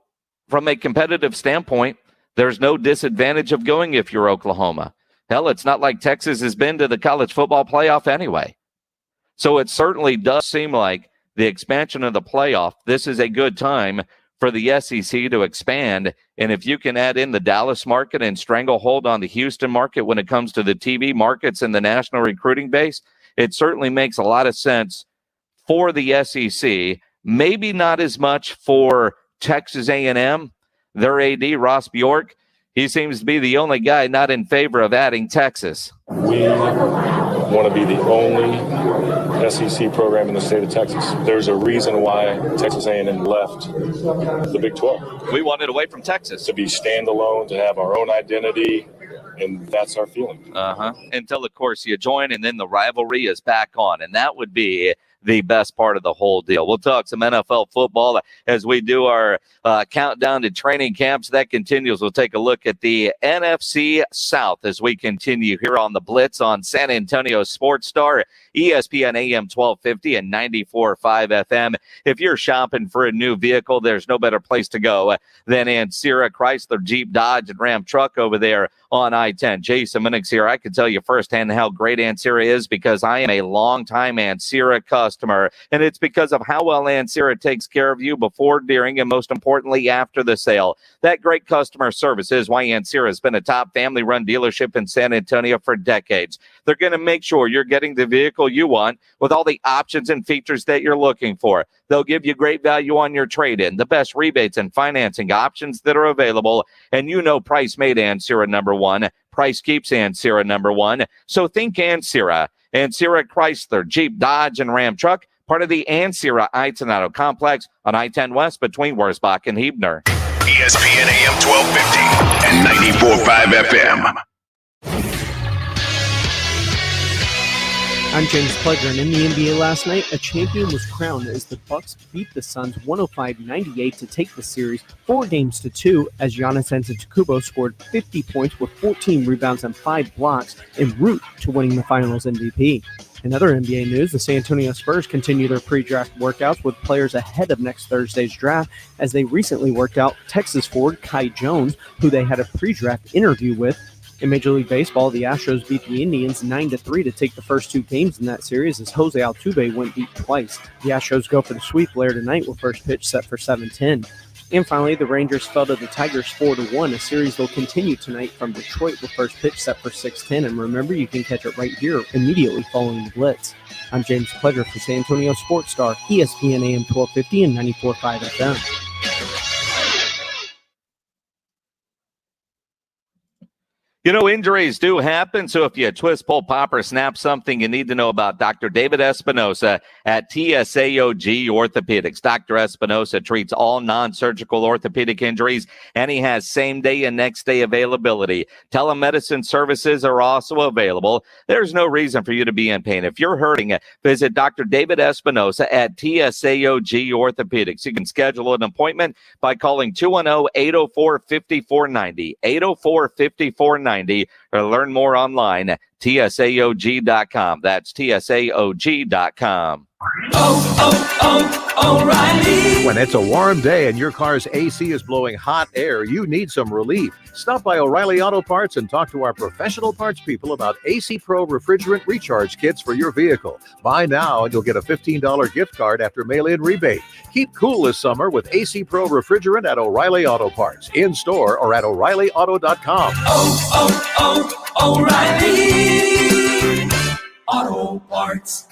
from a competitive standpoint, there's no disadvantage of going if you're Oklahoma. Hell, it's not like Texas has been to the college football playoff anyway. So it certainly does seem like the expansion of the playoff, this is a good time for the SEC to expand. And if you can add in the Dallas market and stranglehold on the Houston market when it comes to the TV markets and the national recruiting base, it certainly makes a lot of sense for the SEC. Maybe not as much for Texas A&M. Their AD, Ross Bjork, he seems to be the only guy not in favor of adding Texas. We want to be the only SEC program in the state of Texas. There's a reason why Texas A&M left the Big 12. We wanted away from Texas. To be standalone, to have our own identity, and that's our feeling. Until, of course, you join, and then the rivalry is back on, and that would be the best part of the whole deal. We'll talk some NFL football as we do our countdown to training camps. That continues. We'll take a look at the NFC South as we continue here on the Blitz on San Antonio Sports Star, ESPN AM 1250 and 94.5 FM. If you're shopping for a new vehicle, there's no better place to go than Ancira Chrysler, Jeep, Dodge, and Ram truck over there on I-10. Jason Minix here. I can tell you firsthand how great Ancira is because I am a longtime Ancira customer, and it's because of how well Ancira takes care of you before, during, and most importantly, after the sale. That great customer service is why Ancira has been a top family-run dealership in San Antonio for decades. They're going to make sure you're getting the vehicle you want with all the options and features that you're looking for. They'll give you great value on your trade-in, the best rebates and financing options that are available, and you know price made Ancira number one. Price keeps Ancira number one. So think Ancira. Ancira Chrysler, Jeep, Dodge, and Ram truck, part of the Ancira I-10 Auto Complex on I-10 West between Wurzbach and Huebner. ESPN AM 1250 and 94.5 FM. I'm James Pledger, and in the NBA last night, a champion was crowned as the Bucks beat the Suns 105-98 to take the series 4-2 as Giannis Antetokounmpo scored 50 points with 14 rebounds and 5 blocks en route to winning the Finals MVP. In other NBA news, the San Antonio Spurs continue their pre-draft workouts with players ahead of next Thursday's draft as they recently worked out Texas forward Kai Jones, who they had a pre-draft interview with. In Major League Baseball, the Astros beat the Indians 9-3 to take the first 2 games in that series as Jose Altuve went deep twice. The Astros go for the sweep later tonight with first pitch set for 7:10. And finally, the Rangers fell to the Tigers 4-1. A series will continue tonight from Detroit with first pitch set for 6:10. And remember, you can catch it right here immediately following the Blitz. I'm James Pledger for San Antonio Sports Star, ESPN AM 1250 and 94.5 FM. You know, injuries do happen, so if you twist, pull, pop, or snap something, you need to know about Dr. David Espinosa at TSAOG Orthopedics. Dr. Espinosa treats all non-surgical orthopedic injuries, and he has same-day and next-day availability. Telemedicine services are also available. There's no reason for you to be in pain. If you're hurting, visit Dr. David Espinosa at TSAOG Orthopedics. You can schedule an appointment by calling 210-804-5490, 804-5490. Or learn more online at TSAOG.com. That's TSAOG.com. O'Reilly. When it's a warm day and your car's AC is blowing hot air, you need some relief. Stop by O'Reilly Auto Parts and talk to our professional parts people about AC Pro refrigerant recharge kits for your vehicle. Buy now and you'll get a $15 gift card after mail-in rebate. Keep cool this summer with AC Pro refrigerant at O'Reilly Auto Parts, in store or at O'ReillyAuto.com. O'Reilly Auto Parts.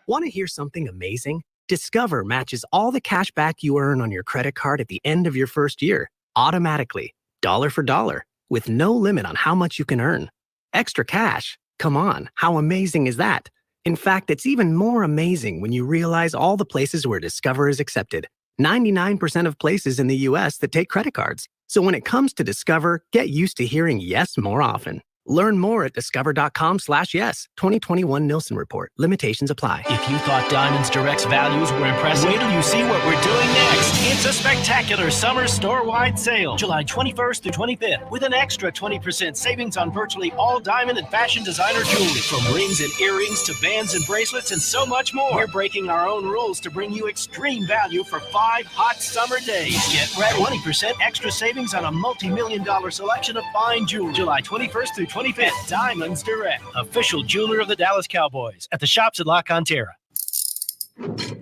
Want to hear something amazing? Discover matches all the cash back you earn on your credit card at the end of your first year, automatically, dollar for dollar, with no limit on how much you can earn. Extra cash? Come on, how amazing is that? In fact, it's even more amazing when you realize all the places where Discover is accepted. 99% of places in the U.S. that take credit cards. So when it comes to Discover, get used to hearing yes more often. Learn more at discover.com/yes. 2021 Nielsen Report. Limitations apply. If you thought Diamonds Direct's values were impressive, wait till you see what we're doing next. It's a spectacular summer store-wide sale, July 21st through 25th, with an extra 20% savings on virtually all diamond and fashion designer jewelry, from rings and earrings to bands and bracelets and so much more. We're breaking our own rules to bring you extreme value for 5 hot summer days. Get ready. 20% extra savings on a multi-million-dollar selection of fine jewelry, July 21st through 25th. Diamonds Direct, official jeweler of the Dallas Cowboys, at the shops at La Cantera.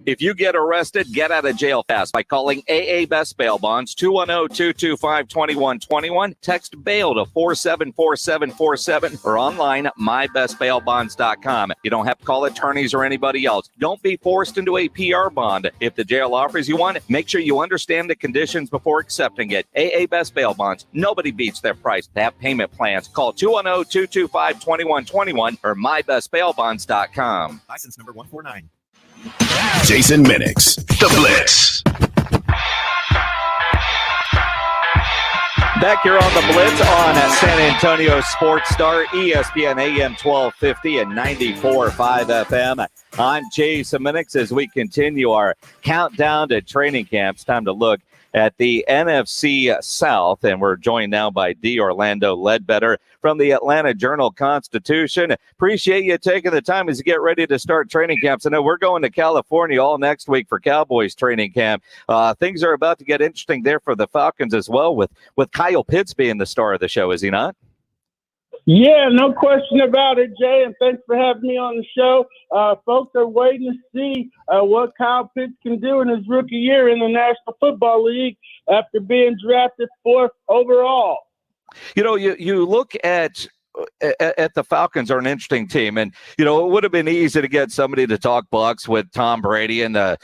If you get arrested, get out of jail fast by calling AA Best Bail Bonds, 210-225-2121. Text bail to 474747 or online at mybestbailbonds.com. You don't have to call attorneys or anybody else. Don't be forced into a PR bond. If the jail offers you one, make sure you understand the conditions before accepting it. AA Best Bail Bonds. Nobody beats their price. They have payment plans. Call 210-225-2121 or mybestbailbonds.com. License number 149. Jason Minix, The Blitz. Back here on the Blitz on San Antonio Sports Star, ESPN AM 1250 and 94.5 FM. I'm Jason Minix as we continue our countdown to training camps. Time to look at the NFC South, and we're joined now by D. Orlando Leadbetter from the Atlanta Journal-Constitution. Appreciate you taking the time as you get ready to start training camps. I know we're going to California all next week for Cowboys training camp. Things are about to get interesting there for the Falcons as well, with Kyle Pitts being the star of the show, is he not? Yeah, no question about it, Jay, and thanks for having me on the show. Folks are waiting to see what Kyle Pitts can do in his rookie year in the National Football League after being drafted 4th overall. You know, you look at the Falcons are an interesting team, and you know it would have been easy to get somebody to talk Bucs with Tom Brady and the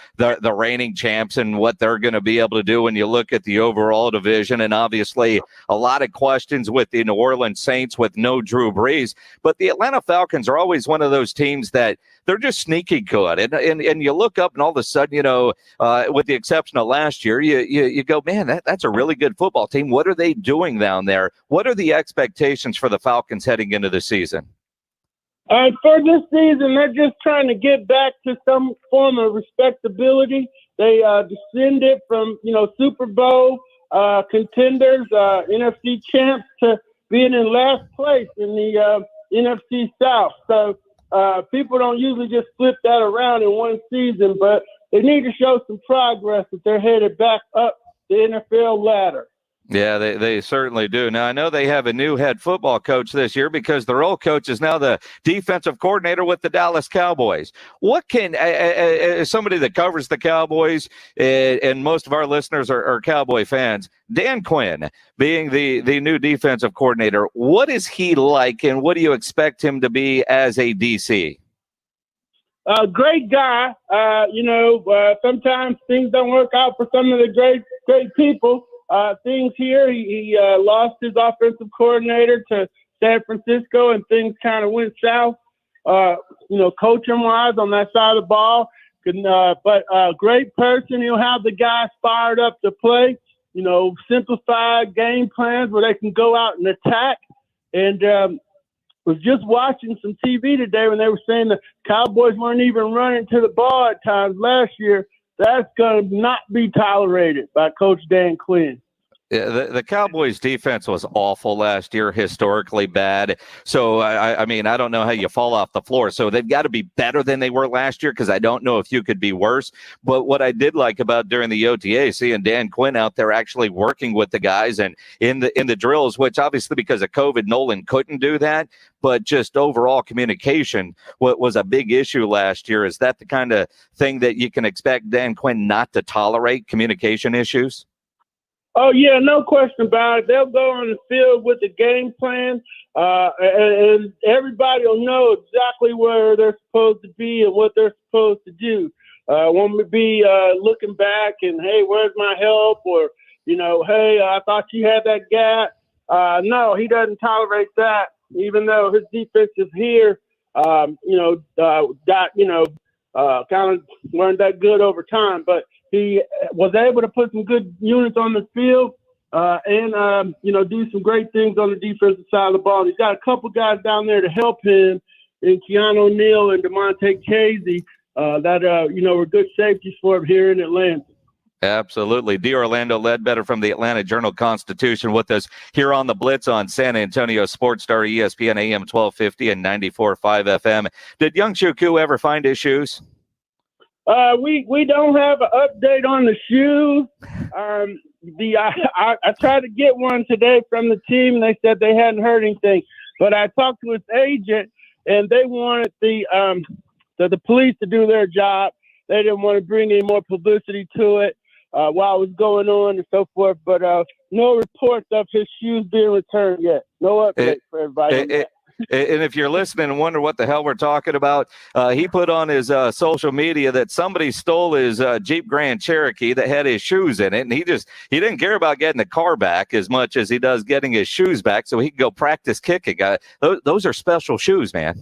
reigning champs and what they're going to be able to do when you look at the overall division, and obviously a lot of questions with the New Orleans Saints with no Drew Brees. But the Atlanta Falcons are always one of those teams that they're just sneaky good, and you look up and all of a sudden, you know, with the exception of last year, you go, man, that's a really good football team. What are they doing down there? What are the expectations for the Falcons heading into the season? For this season, they're just trying to get back to some form of respectability. They descended from, Super Bowl contenders, NFC champs, to being in last place in the NFC South. So people don't usually just flip that around in one season, but they need to show some progress if they're headed back up the NFL ladder. Yeah, they certainly do. Now, I know they have a new head football coach this year because their old coach is now the defensive coordinator with the Dallas Cowboys. What can, as somebody that covers the Cowboys, and most of our listeners are Cowboy fans, Dan Quinn being the new defensive coordinator, what is he like, and what do you expect him to be as a DC? Great guy. Sometimes things don't work out for some of the great people. Things here, he lost his offensive coordinator to San Francisco, and things kind of went south, coaching-wise on that side of the ball. But great person. He'll have the guys fired up to play, simplified game plans where they can go out and attack. And was just watching some TV today when they were saying the Cowboys weren't even running to the ball at times last year. That's going to not be tolerated by Coach Dan Quinn. Yeah, the Cowboys' defense was awful last year, historically bad. So, I mean, I don't know how you fall off the floor. So they've got to be better than they were last year, because I don't know if you could be worse. But what I did like about during the OTA, seeing Dan Quinn out there actually working with the guys and in the drills, which obviously because of COVID, Nolan couldn't do that. But just overall communication, what was a big issue last year. Is that the kind of thing that you can expect Dan Quinn not to tolerate, communication issues? Oh, yeah, no question about it. They'll go on the field with the game plan, and everybody will know exactly where they're supposed to be and what they're supposed to do. want me to be looking back and, hey, where's my help? Or, hey, I thought you had that gap. No, he doesn't tolerate that, even though his defense is here. Got, kind of learned that good over time. But he was able to put some good units on the field and do some great things on the defensive side of the ball. He's got a couple guys down there to help him in Keanu Neal and DeMonte Casey that were good safeties for him here in Atlanta. Absolutely. Orlando Leadbetter from the Atlanta Journal-Constitution with us here on the Blitz on San Antonio Sports Star, ESPN AM 1250 and 94.5 FM. Did Young Chuku ever find his shoes? We don't have an update on the shoes. I tried to get one today from the team, and they said they hadn't heard anything. But I talked to his agent, and they wanted the police to do their job. They didn't want to bring any more publicity to it while it was going on and so forth. But no reports of his shoes being returned yet. No update for everybody. And if you're listening and wonder what the hell we're talking about, he put on his social media that somebody stole his Jeep Grand Cherokee that had his shoes in it. And he didn't care about getting the car back as much as he does getting his shoes back so he can go practice kicking. Those are special shoes, man.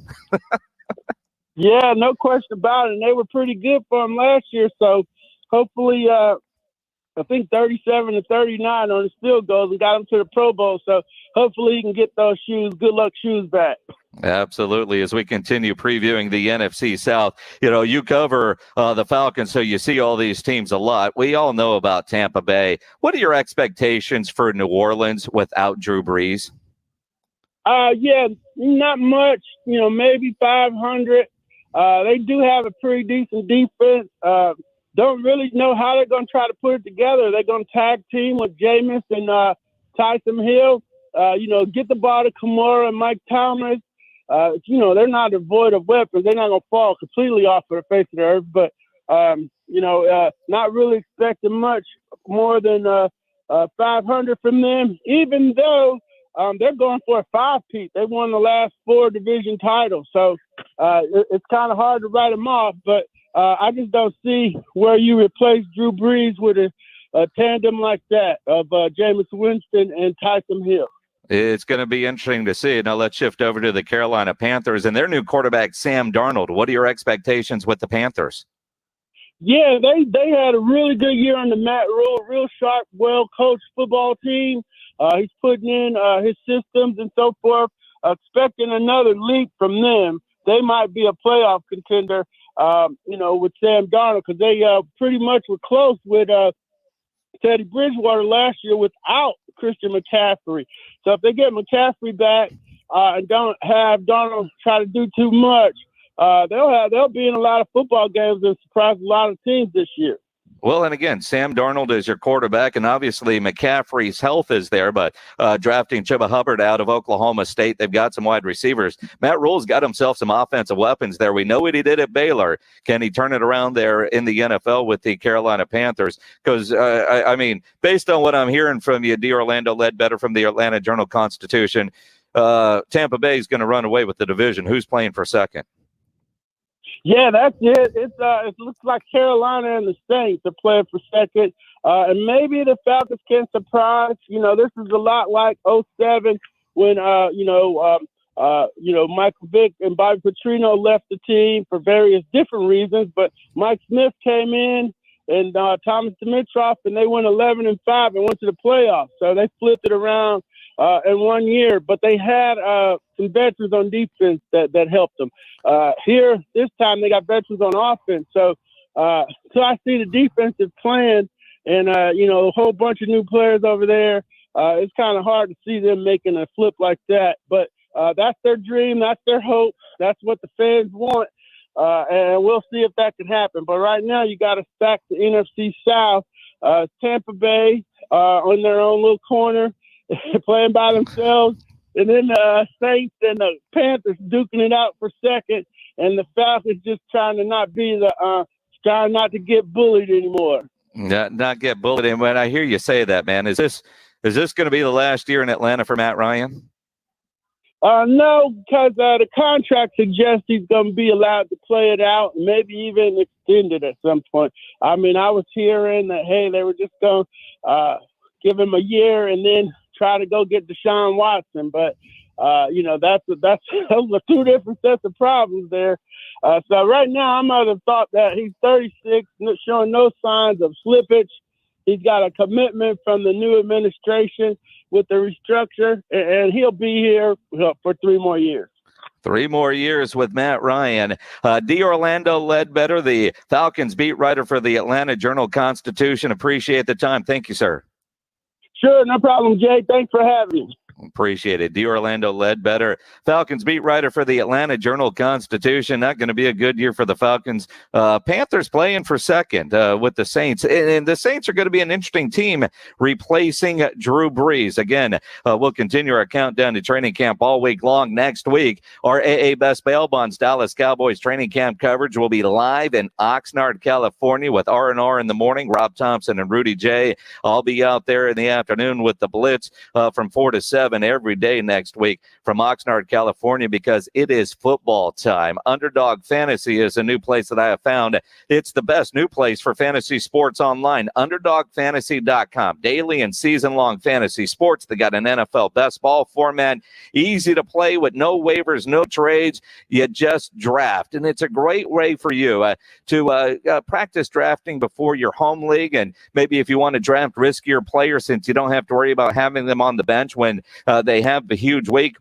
Yeah, no question about it. And they were pretty good for him last year. So hopefully, I think 37 to 39 on his field goals and got him to the Pro Bowl. So hopefully he can get those shoes, good luck shoes back. Absolutely. As we continue previewing the NFC South, you cover the Falcons, so you see all these teams a lot. We all know about Tampa Bay. What are your expectations for New Orleans without Drew Brees? Yeah, not much, maybe 500. They do have a pretty decent defense. Don't really know how they're going to try to put it together. They're going to tag team with Jameis and Tyson Hill. Get the ball to Kamara and Mike Thomas. They're not devoid of weapons. They're not going to fall completely off of the face of the earth. But, not really expecting much more than 500 from them, even though they're going for a five-peat. They won the last 4 division titles. So it's kind of hard to write them off. But I just don't see where you replace Drew Brees with a tandem like that of Jameis Winston and Tyson Hill. It's going to be interesting to see. Now let's shift over to the Carolina Panthers and their new quarterback, Sam Darnold. What are your expectations with the Panthers? Yeah, they had a really good year under Matt Rule, real sharp, well-coached football team. He's putting in his systems and so forth, expecting another leap from them. They might be a playoff contender, with Sam Darnold, because they pretty much were close with Teddy Bridgewater last year without Christian McCaffrey. So if they get McCaffrey back and don't have Darnold try to do too much, they'll be in a lot of football games and surprise a lot of teams this year. Well, and again, Sam Darnold is your quarterback, and obviously McCaffrey's health is there, but drafting Chuba Hubbard out of Oklahoma State, they've got some wide receivers. Matt Rule's got himself some offensive weapons there. We know what he did at Baylor. Can he turn it around there in the NFL with the Carolina Panthers? Because, based on what I'm hearing from you, Orlando Leadbetter from the Atlanta Journal-Constitution, Tampa Bay is going to run away with the division. Who's playing for second? Yeah, that's it. It looks like Carolina and the Saints are playing for second. And maybe the Falcons can surprise. This is a lot like 2007 when, Michael Vick and Bobby Petrino left the team for various different reasons. But Mike Smith came in and Thomas Dimitroff, and they went 11-5 and went to the playoffs. So they flipped it around in 1 year. But they had some veterans on defense that helped them. Here, this time, they got veterans on offense. So I see the defensive plan and, a whole bunch of new players over there. It's kind of hard to see them making a flip like that. But that's their dream. That's their hope. That's what the fans want. And we'll see if that can happen. But right now, you got to stack the NFC South. Tampa Bay on their own little corner, playing by themselves. And then the Saints and the Panthers duking it out for second, and the Falcons just trying to not to get bullied anymore. Not get bullied. And when I hear you say that, man, is this going to be the last year in Atlanta for Matt Ryan? No, because the contract suggests he's going to be allowed to play it out, maybe even extend it at some point. I mean, I was hearing that, hey, they were just going to give him a year and then try to go get Deshaun Watson. But, that's those are two different sets of problems there. So right now I might have thought that he's 36, showing no signs of slippage. He's got a commitment from the new administration with the restructure, and he'll be here for 3 more years. 3 more years with Matt Ryan. D. Orlando Leadbetter, the Falcons beat writer for the Atlanta Journal-Constitution. Appreciate the time. Thank you, sir. Sure, no problem, Jay. Thanks for having me. Appreciate it. D. Orlando Leadbetter, Falcons beat writer for the Atlanta Journal-Constitution. Not going to be a good year for the Falcons. Panthers playing for second with the Saints. And the Saints are going to be an interesting team replacing Drew Brees. Again, we'll continue our countdown to training camp all week long. Next week, our AA Best Bail Bonds Dallas Cowboys training camp coverage will be live in Oxnard, California with R&R in the morning. Rob Thompson and Rudy J. I'll be out there in the afternoon with the Blitz from 4 to 7. Every day next week from Oxnard, California, because it is football time. Underdog Fantasy is a new place that I have found. It's the best new place for fantasy sports online. UnderdogFantasy.com. Daily and season-long fantasy sports. They got an NFL best ball format. Easy to play with no waivers, no trades. You just draft. And it's a great way for you to practice drafting before your home league. And maybe if you want to draft riskier players, since you don't have to worry about having them on the bench when they have the huge week.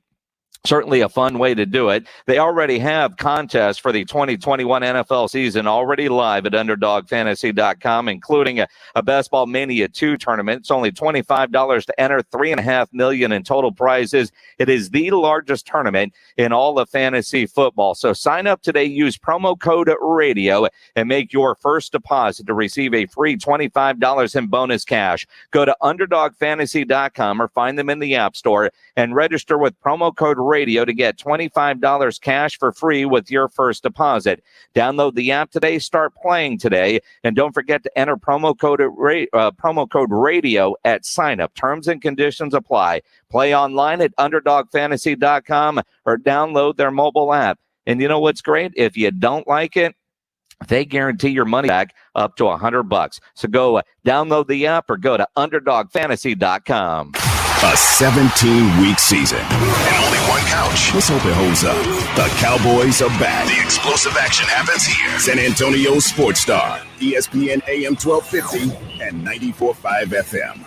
Certainly a fun way to do it. They already have contests for the 2021 NFL season already live at UnderdogFantasy.com, including a Best Ball Mania 2 tournament. It's only $25 to enter, $3.5 million in total prizes. It is the largest tournament in all of fantasy football. So sign up today, use promo code RADIO, and make your first deposit to receive a free $25 in bonus cash. Go to UnderdogFantasy.com or find them in the App Store and register with promo code RADIO to get $25 cash for free with your first deposit. Download the app today, start playing today, and don't forget to enter promo code RADIO at sign up. Terms and conditions apply. Play online at UnderdogFantasy.com or download their mobile app. And you know what's great? If you don't like it, they guarantee your money back up to $100. So go download the app or go to UnderdogFantasy.com. A 17-week season and only one couch. Let's hope it holds up. The Cowboys are back. The explosive action happens here. San Antonio Sports Star, ESPN AM 1250 and 94.5 FM.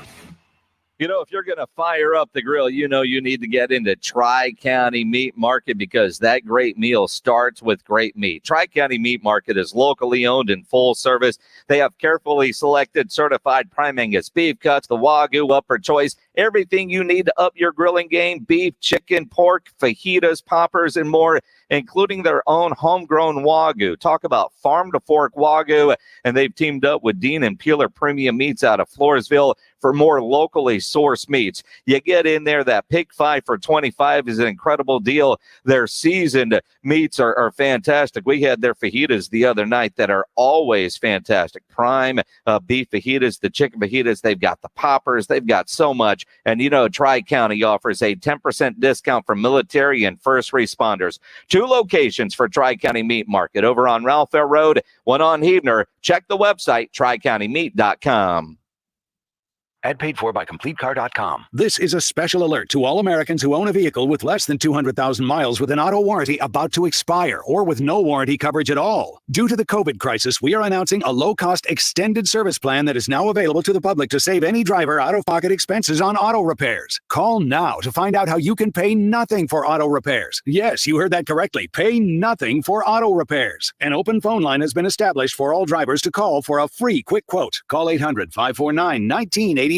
You know, if you're going to fire up the grill, you know you need to get into Tri-County Meat Market because that great meal starts with great meat. Tri-County Meat Market is locally owned and full service. They have carefully selected certified prime Angus beef cuts, the Wagyu upper choice, everything you need to up your grilling game, beef, chicken, pork, fajitas, poppers, and more, including their own homegrown Wagyu. Talk about farm-to-fork Wagyu, and they've teamed up with Dean and Peeler Premium Meats out of Floresville for more locally sourced meats. You get in there, that Pick 5 for $25 is an incredible deal. Their seasoned meats are fantastic. We had their fajitas the other night that are always fantastic. Prime beef fajitas, the chicken fajitas, they've got the poppers, they've got so much. And you know, Tri-County offers a 10% discount for military and first responders. 2 locations for Tri-County Meat Market, over on Ralph Fair Road, one on Heavener. Check the website, tricountymeat.com. Ad paid for by CompleteCar.com. This is a special alert to all Americans who own a vehicle with less than 200,000 miles with an auto warranty about to expire or with no warranty coverage at all. Due to the COVID crisis, we are announcing a low-cost extended service plan that is now available to the public to save any driver out-of-pocket expenses on auto repairs. Call now to find out how you can pay nothing for auto repairs. Yes, you heard that correctly. Pay nothing for auto repairs. An open phone line has been established for all drivers to call for a free quick quote. Call 800-549-1980.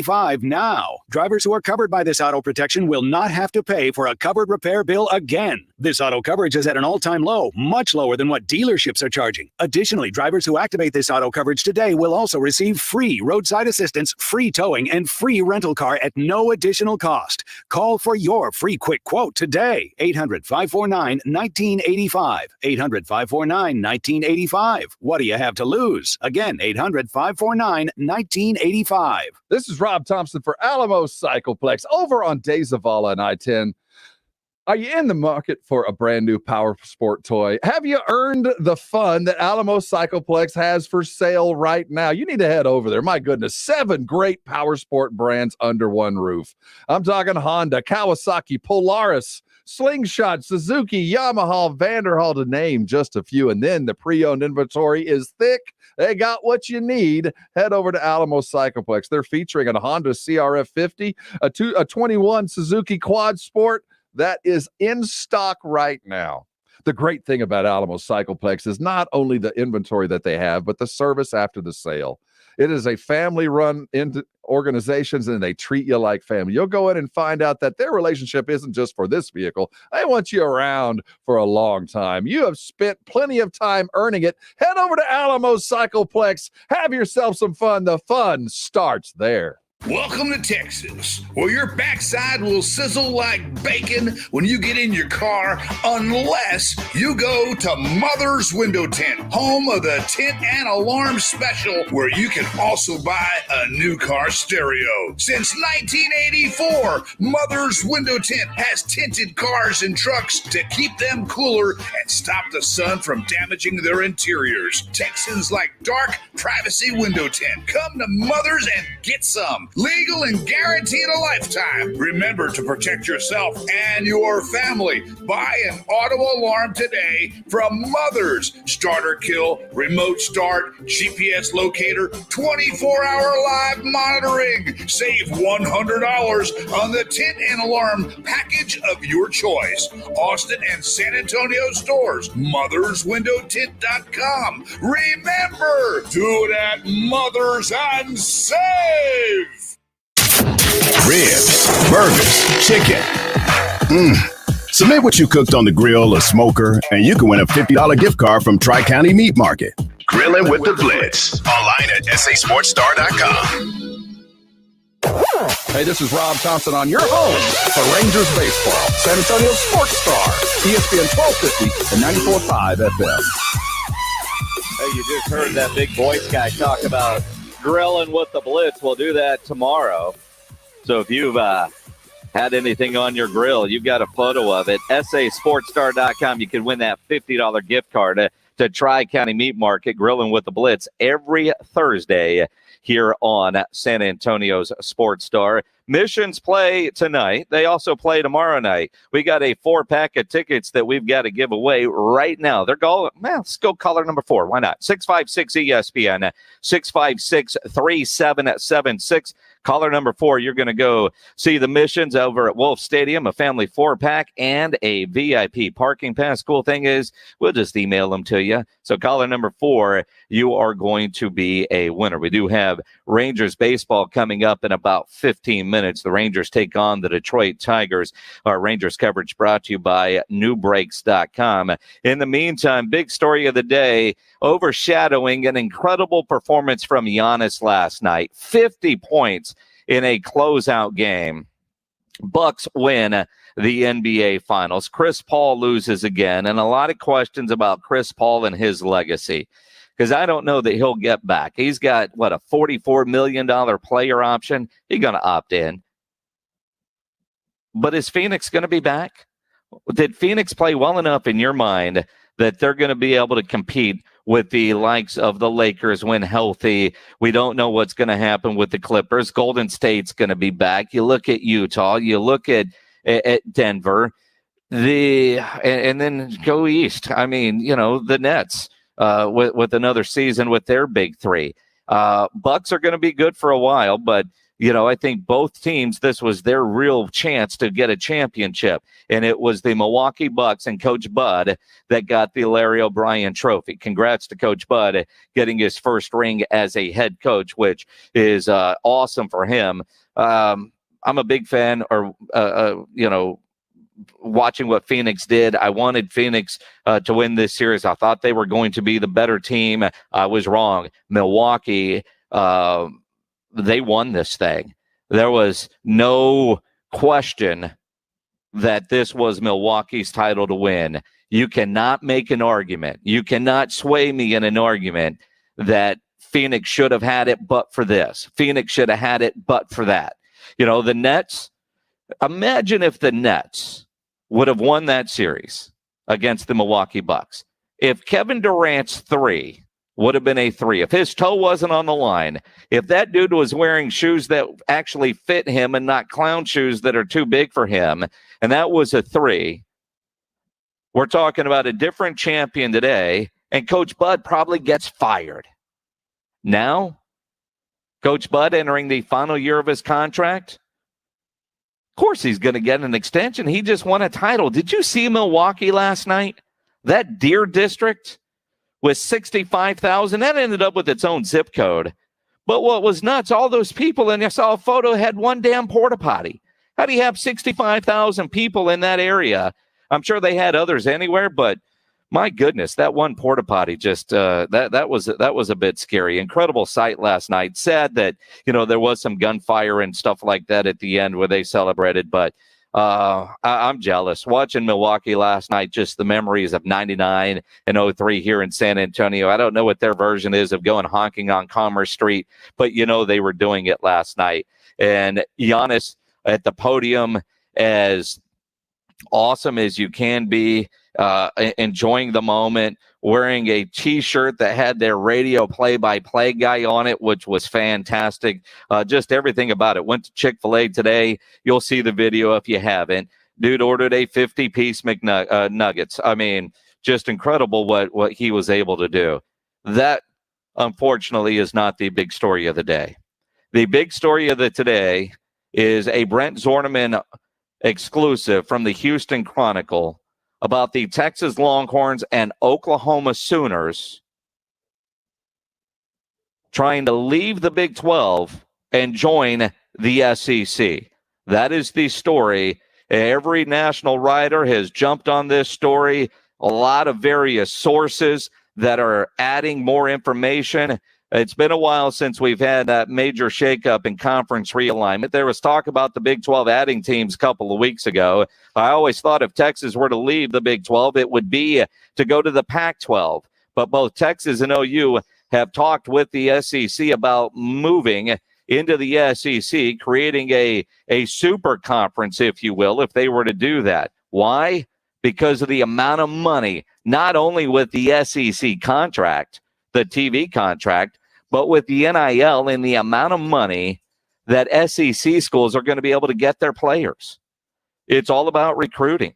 Now. Drivers who are covered by this auto protection will not have to pay for a covered repair bill again. This auto coverage is at an all-time low, much lower than what dealerships are charging. Additionally, drivers who activate this auto coverage today will also receive free roadside assistance, free towing, and free rental car at no additional cost. Call for your free quick quote today. 800-549-1985. 800-549-1985. What do you have to lose? Again, 800-549-1985. This is Rob Thompson for Alamo Cycleplex over on De Zavala and I-10. Are you in the market for a brand new power sport toy? Have you earned the fun that Alamo Cycleplex has for sale right now? You need to head over there. My goodness, 7 great power sport brands under one roof. I'm talking Honda, Kawasaki, Polaris, Slingshot, Suzuki, Yamaha, Vanderhall, to name just a few. And then the pre-owned inventory is thick. They got what you need. Head over to Alamo Cycleplex. They're featuring a Honda CRF 50, a 21 Suzuki Quad Sport, that is in stock right now. The great thing about Alamo Cycleplex is not only the inventory that they have, but the service after the sale. It is a family-run organizations, and they treat you like family. You'll go in and find out that their relationship isn't just for this vehicle. They want you around for a long time. You have spent plenty of time earning it. Head over to Alamo Cycleplex. Have yourself some fun. The fun starts there. Welcome to Texas, where your backside will sizzle like bacon when you get in your car, unless you go to Mother's Window Tint, home of the Tint and Alarm Special, where you can also buy a new car stereo. Since 1984, Mother's Window Tint has tinted cars and trucks to keep them cooler and stop the sun from damaging their interiors. Texans like dark privacy window tint. Come to Mother's and get some. Legal and guaranteed a lifetime. Remember to protect yourself and your family. Buy an auto alarm today from Mother's. Starter kill, remote start, GPS locator, 24-hour live monitoring. Save $100 on the tint and alarm package of your choice. Austin and San Antonio stores. MothersWindowTint.com. Remember, do it at Mother's and save. Ribs, burgers, chicken. Submit what you cooked on the grill or smoker, and you can win a $50 gift card from Tri-County Meat Market. Grilling with the Blitz. Online at sasportstar.com. Hey, this is Rob Thompson on your home for Rangers Baseball. San Antonio Sports Star, ESPN 1250 and 94.5 FM. Hey, you just heard that big voice guy talk about grilling with the Blitz. We'll do that tomorrow. So if you've had anything on your grill, you've got a photo of it. sasportstar.com. You can win that $50 gift card to Tri-County Meat Market, Grilling with the Blitz, every Thursday here on San Antonio's Sports Star. Missions play tonight. They also play tomorrow night. We got a 4-pack of tickets that we've got to give away right now. They're going, well, let's go caller number 4. Why not? 656-ESPN, 656-3776. Caller number 4, you're going to go see the Missions over at Wolf Stadium, a family 4-pack and a VIP parking pass. Cool thing is, we'll just email them to you. So caller number 4, you are going to be a winner. We do have Rangers baseball coming up in about 15 minutes. The Rangers take on the Detroit Tigers. Our Rangers coverage brought to you by newbrakes.com. In the meantime, big story of the day, overshadowing an incredible performance from Giannis last night. 50 points in a closeout game. Bucks win the NBA Finals. Chris Paul loses again, and a lot of questions about Chris Paul and his legacy, because I don't know that he'll get back. He's got, a $44 million player option. He's going to opt in. But is Phoenix going to be back? Did Phoenix play well enough in your mind that they're going to be able to compete with the likes of the Lakers when healthy? We don't know what's going to happen with the Clippers. Golden State's going to be back. You look at Utah. You look at Denver. And then go east. I mean, the Nets with another season with their big three. Bucks are going to be good for a while, but I think both teams, this was their real chance to get a championship. And it was the Milwaukee Bucks and Coach Bud that got the Larry O'Brien trophy. Congrats to Coach Bud getting his first ring as a head coach, which is awesome for him. I'm a big fan, watching what Phoenix did. I wanted Phoenix to win this series. I thought they were going to be the better team. I was wrong. Milwaukee, they won this thing. There was no question that this was Milwaukee's title to win. You cannot make an argument. You cannot sway me in an argument that Phoenix should have had it but for this. Phoenix should have had it but for that. The Nets, imagine if the Nets would have won that series against the Milwaukee Bucks. If Kevin Durant's three would have been a three, if his toe wasn't on the line, if that dude was wearing shoes that actually fit him and not clown shoes that are too big for him, and that was a three, we're talking about a different champion today, and Coach Bud probably gets fired. Now, Coach Bud entering the final year of his contract, of course he's going to get an extension. He just won a title. Did you see Milwaukee last night? That Deer District with 65,000, that ended up with its own zip code. But what was nuts, all those people, and I saw a photo, had one damn porta potty. How do you have 65,000 people in that area? I'm sure they had others anywhere, but my goodness, that one porta potty just that was a bit scary. Incredible sight last night. Sad that there was some gunfire and stuff like that at the end where they celebrated, but I'm jealous. Watching Milwaukee last night, just the memories of 99 and 03 here in San Antonio. I don't know what their version is of going honking on Commerce Street, but they were doing it last night. And Giannis at the podium, as awesome as you can be, enjoying the moment, wearing a T-shirt that had their radio play-by-play guy on it, which was fantastic. Just everything about it. Went to Chick-fil-A today. You'll see the video if you haven't. Dude ordered a 50-piece McNuggets. I mean, just incredible what he was able to do. That, unfortunately, is not the big story of the day. The big story of the today is a Brent Zorneman exclusive from the Houston Chronicle about the Texas Longhorns and Oklahoma Sooners trying to leave the Big 12 and join the SEC. That is the story. Every national writer has jumped on this story. A lot of various sources that are adding more information. It's been a while since we've had that major shakeup in conference realignment. There was talk about the Big 12 adding teams a couple of weeks ago. I always thought if Texas were to leave the Big 12, it would be to go to the Pac-12. But both Texas and OU have talked with the SEC about moving into the SEC, creating a super conference, if you will, if they were to do that. Why? Because of the amount of money, not only with the SEC contract, the TV contract, but with the NIL and the amount of money that SEC schools are going to be able to get their players. It's all about recruiting.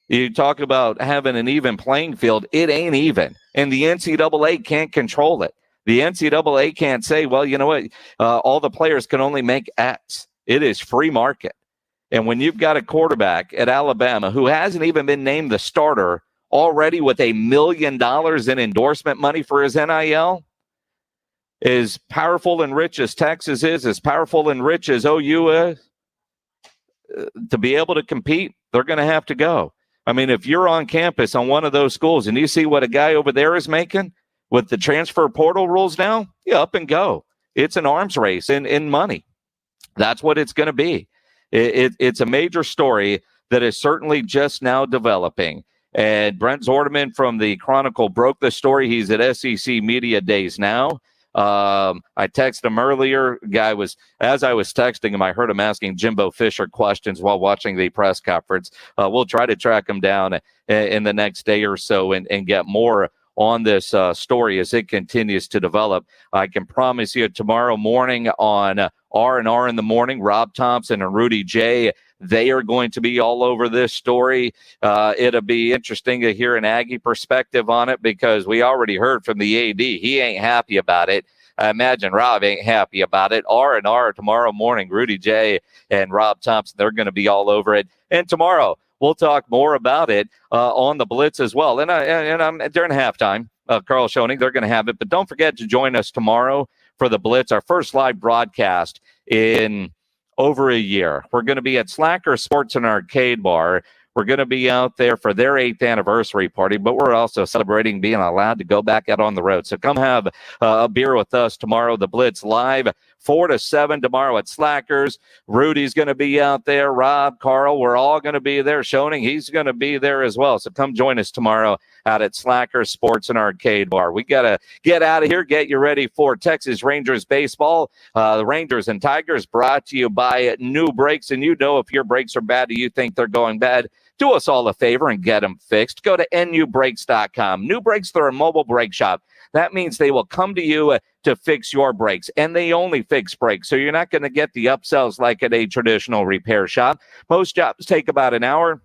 You talk about having an even playing field. It ain't even. And the NCAA can't control it. The NCAA can't say, well, you know what, all the players can only make X. It is free market. And when you've got a quarterback at Alabama who hasn't even been named the starter already with $1 million in endorsement money for his NIL, as powerful and rich as Texas is, as powerful and rich as OU is, to be able to compete, they're going to have to go. I mean, if you're on campus on one of those schools and you see what a guy over there is making with the transfer portal rules now, you up and go. It's an arms race in money. That's what it's going to be. It's a major story that is certainly just now developing. And Brent Zorneman from the Chronicle broke the story. He's at SEC Media Days now. I texted him earlier. As I was texting him, I heard him asking Jimbo Fisher questions while watching the press conference. We'll try to track him down in the next day or so and get more on this story as it continues to develop. I can promise you tomorrow morning on R&R in the Morning, Rob Thompson and Rudy J, they are going to be all over this story. It'll be interesting to hear an Aggie perspective on it because we already heard from the AD. He ain't happy about it. I imagine Rob ain't happy about it. R&R tomorrow morning, Rudy J and Rob Thompson, they're going to be all over it. And tomorrow, we'll talk more about it on the Blitz as well. And I'm during halftime, Carl Schoening, they're going to have it. But don't forget to join us tomorrow for the Blitz, our first live broadcast in over a year. We're going to be at Slacker Sports and Arcade Bar. We're going to be out there for their 8th anniversary party, but we're also celebrating being allowed to go back out on the road. So come have a beer with us tomorrow. The Blitz live 4 to 7 tomorrow at Slackers. Rudy's going to be out there. Rob, Carl, we're all going to be there. Schoening, he's going to be there as well. So come join us tomorrow out at Slacker Sports and Arcade Bar. We got to get out of here, get you ready for Texas Rangers baseball. The Rangers and Tigers brought to you by New Brakes. And you know if your brakes are bad or you think they're going bad, Do us all a favor and get them fixed. Go to nubrakes.com. New Brakes, they're a mobile brake shop. That means they will come to you to fix your brakes, and they only fix brakes, so you're not going to get the upsells like at a traditional repair shop. Most jobs take about an hour.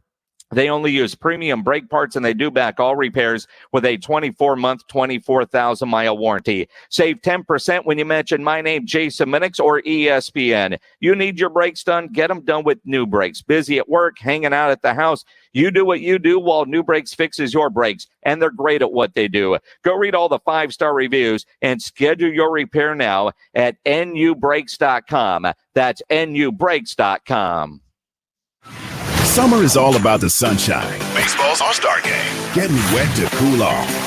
They only use premium brake parts, and they do back all repairs with a 24-month, 24,000-mile warranty. Save 10% when you mention my name, Jason Minix, or ESPN. You need your brakes done? Get them done with New Brakes. Busy at work, hanging out at the house? You do what you do while New Brakes fixes your brakes, and they're great at what they do. Go read all the 5-star reviews and schedule your repair now at nubrakes.com. That's nubrakes.com. Summer is all about the sunshine. Baseball's All-Star Game. Getting wet to cool off.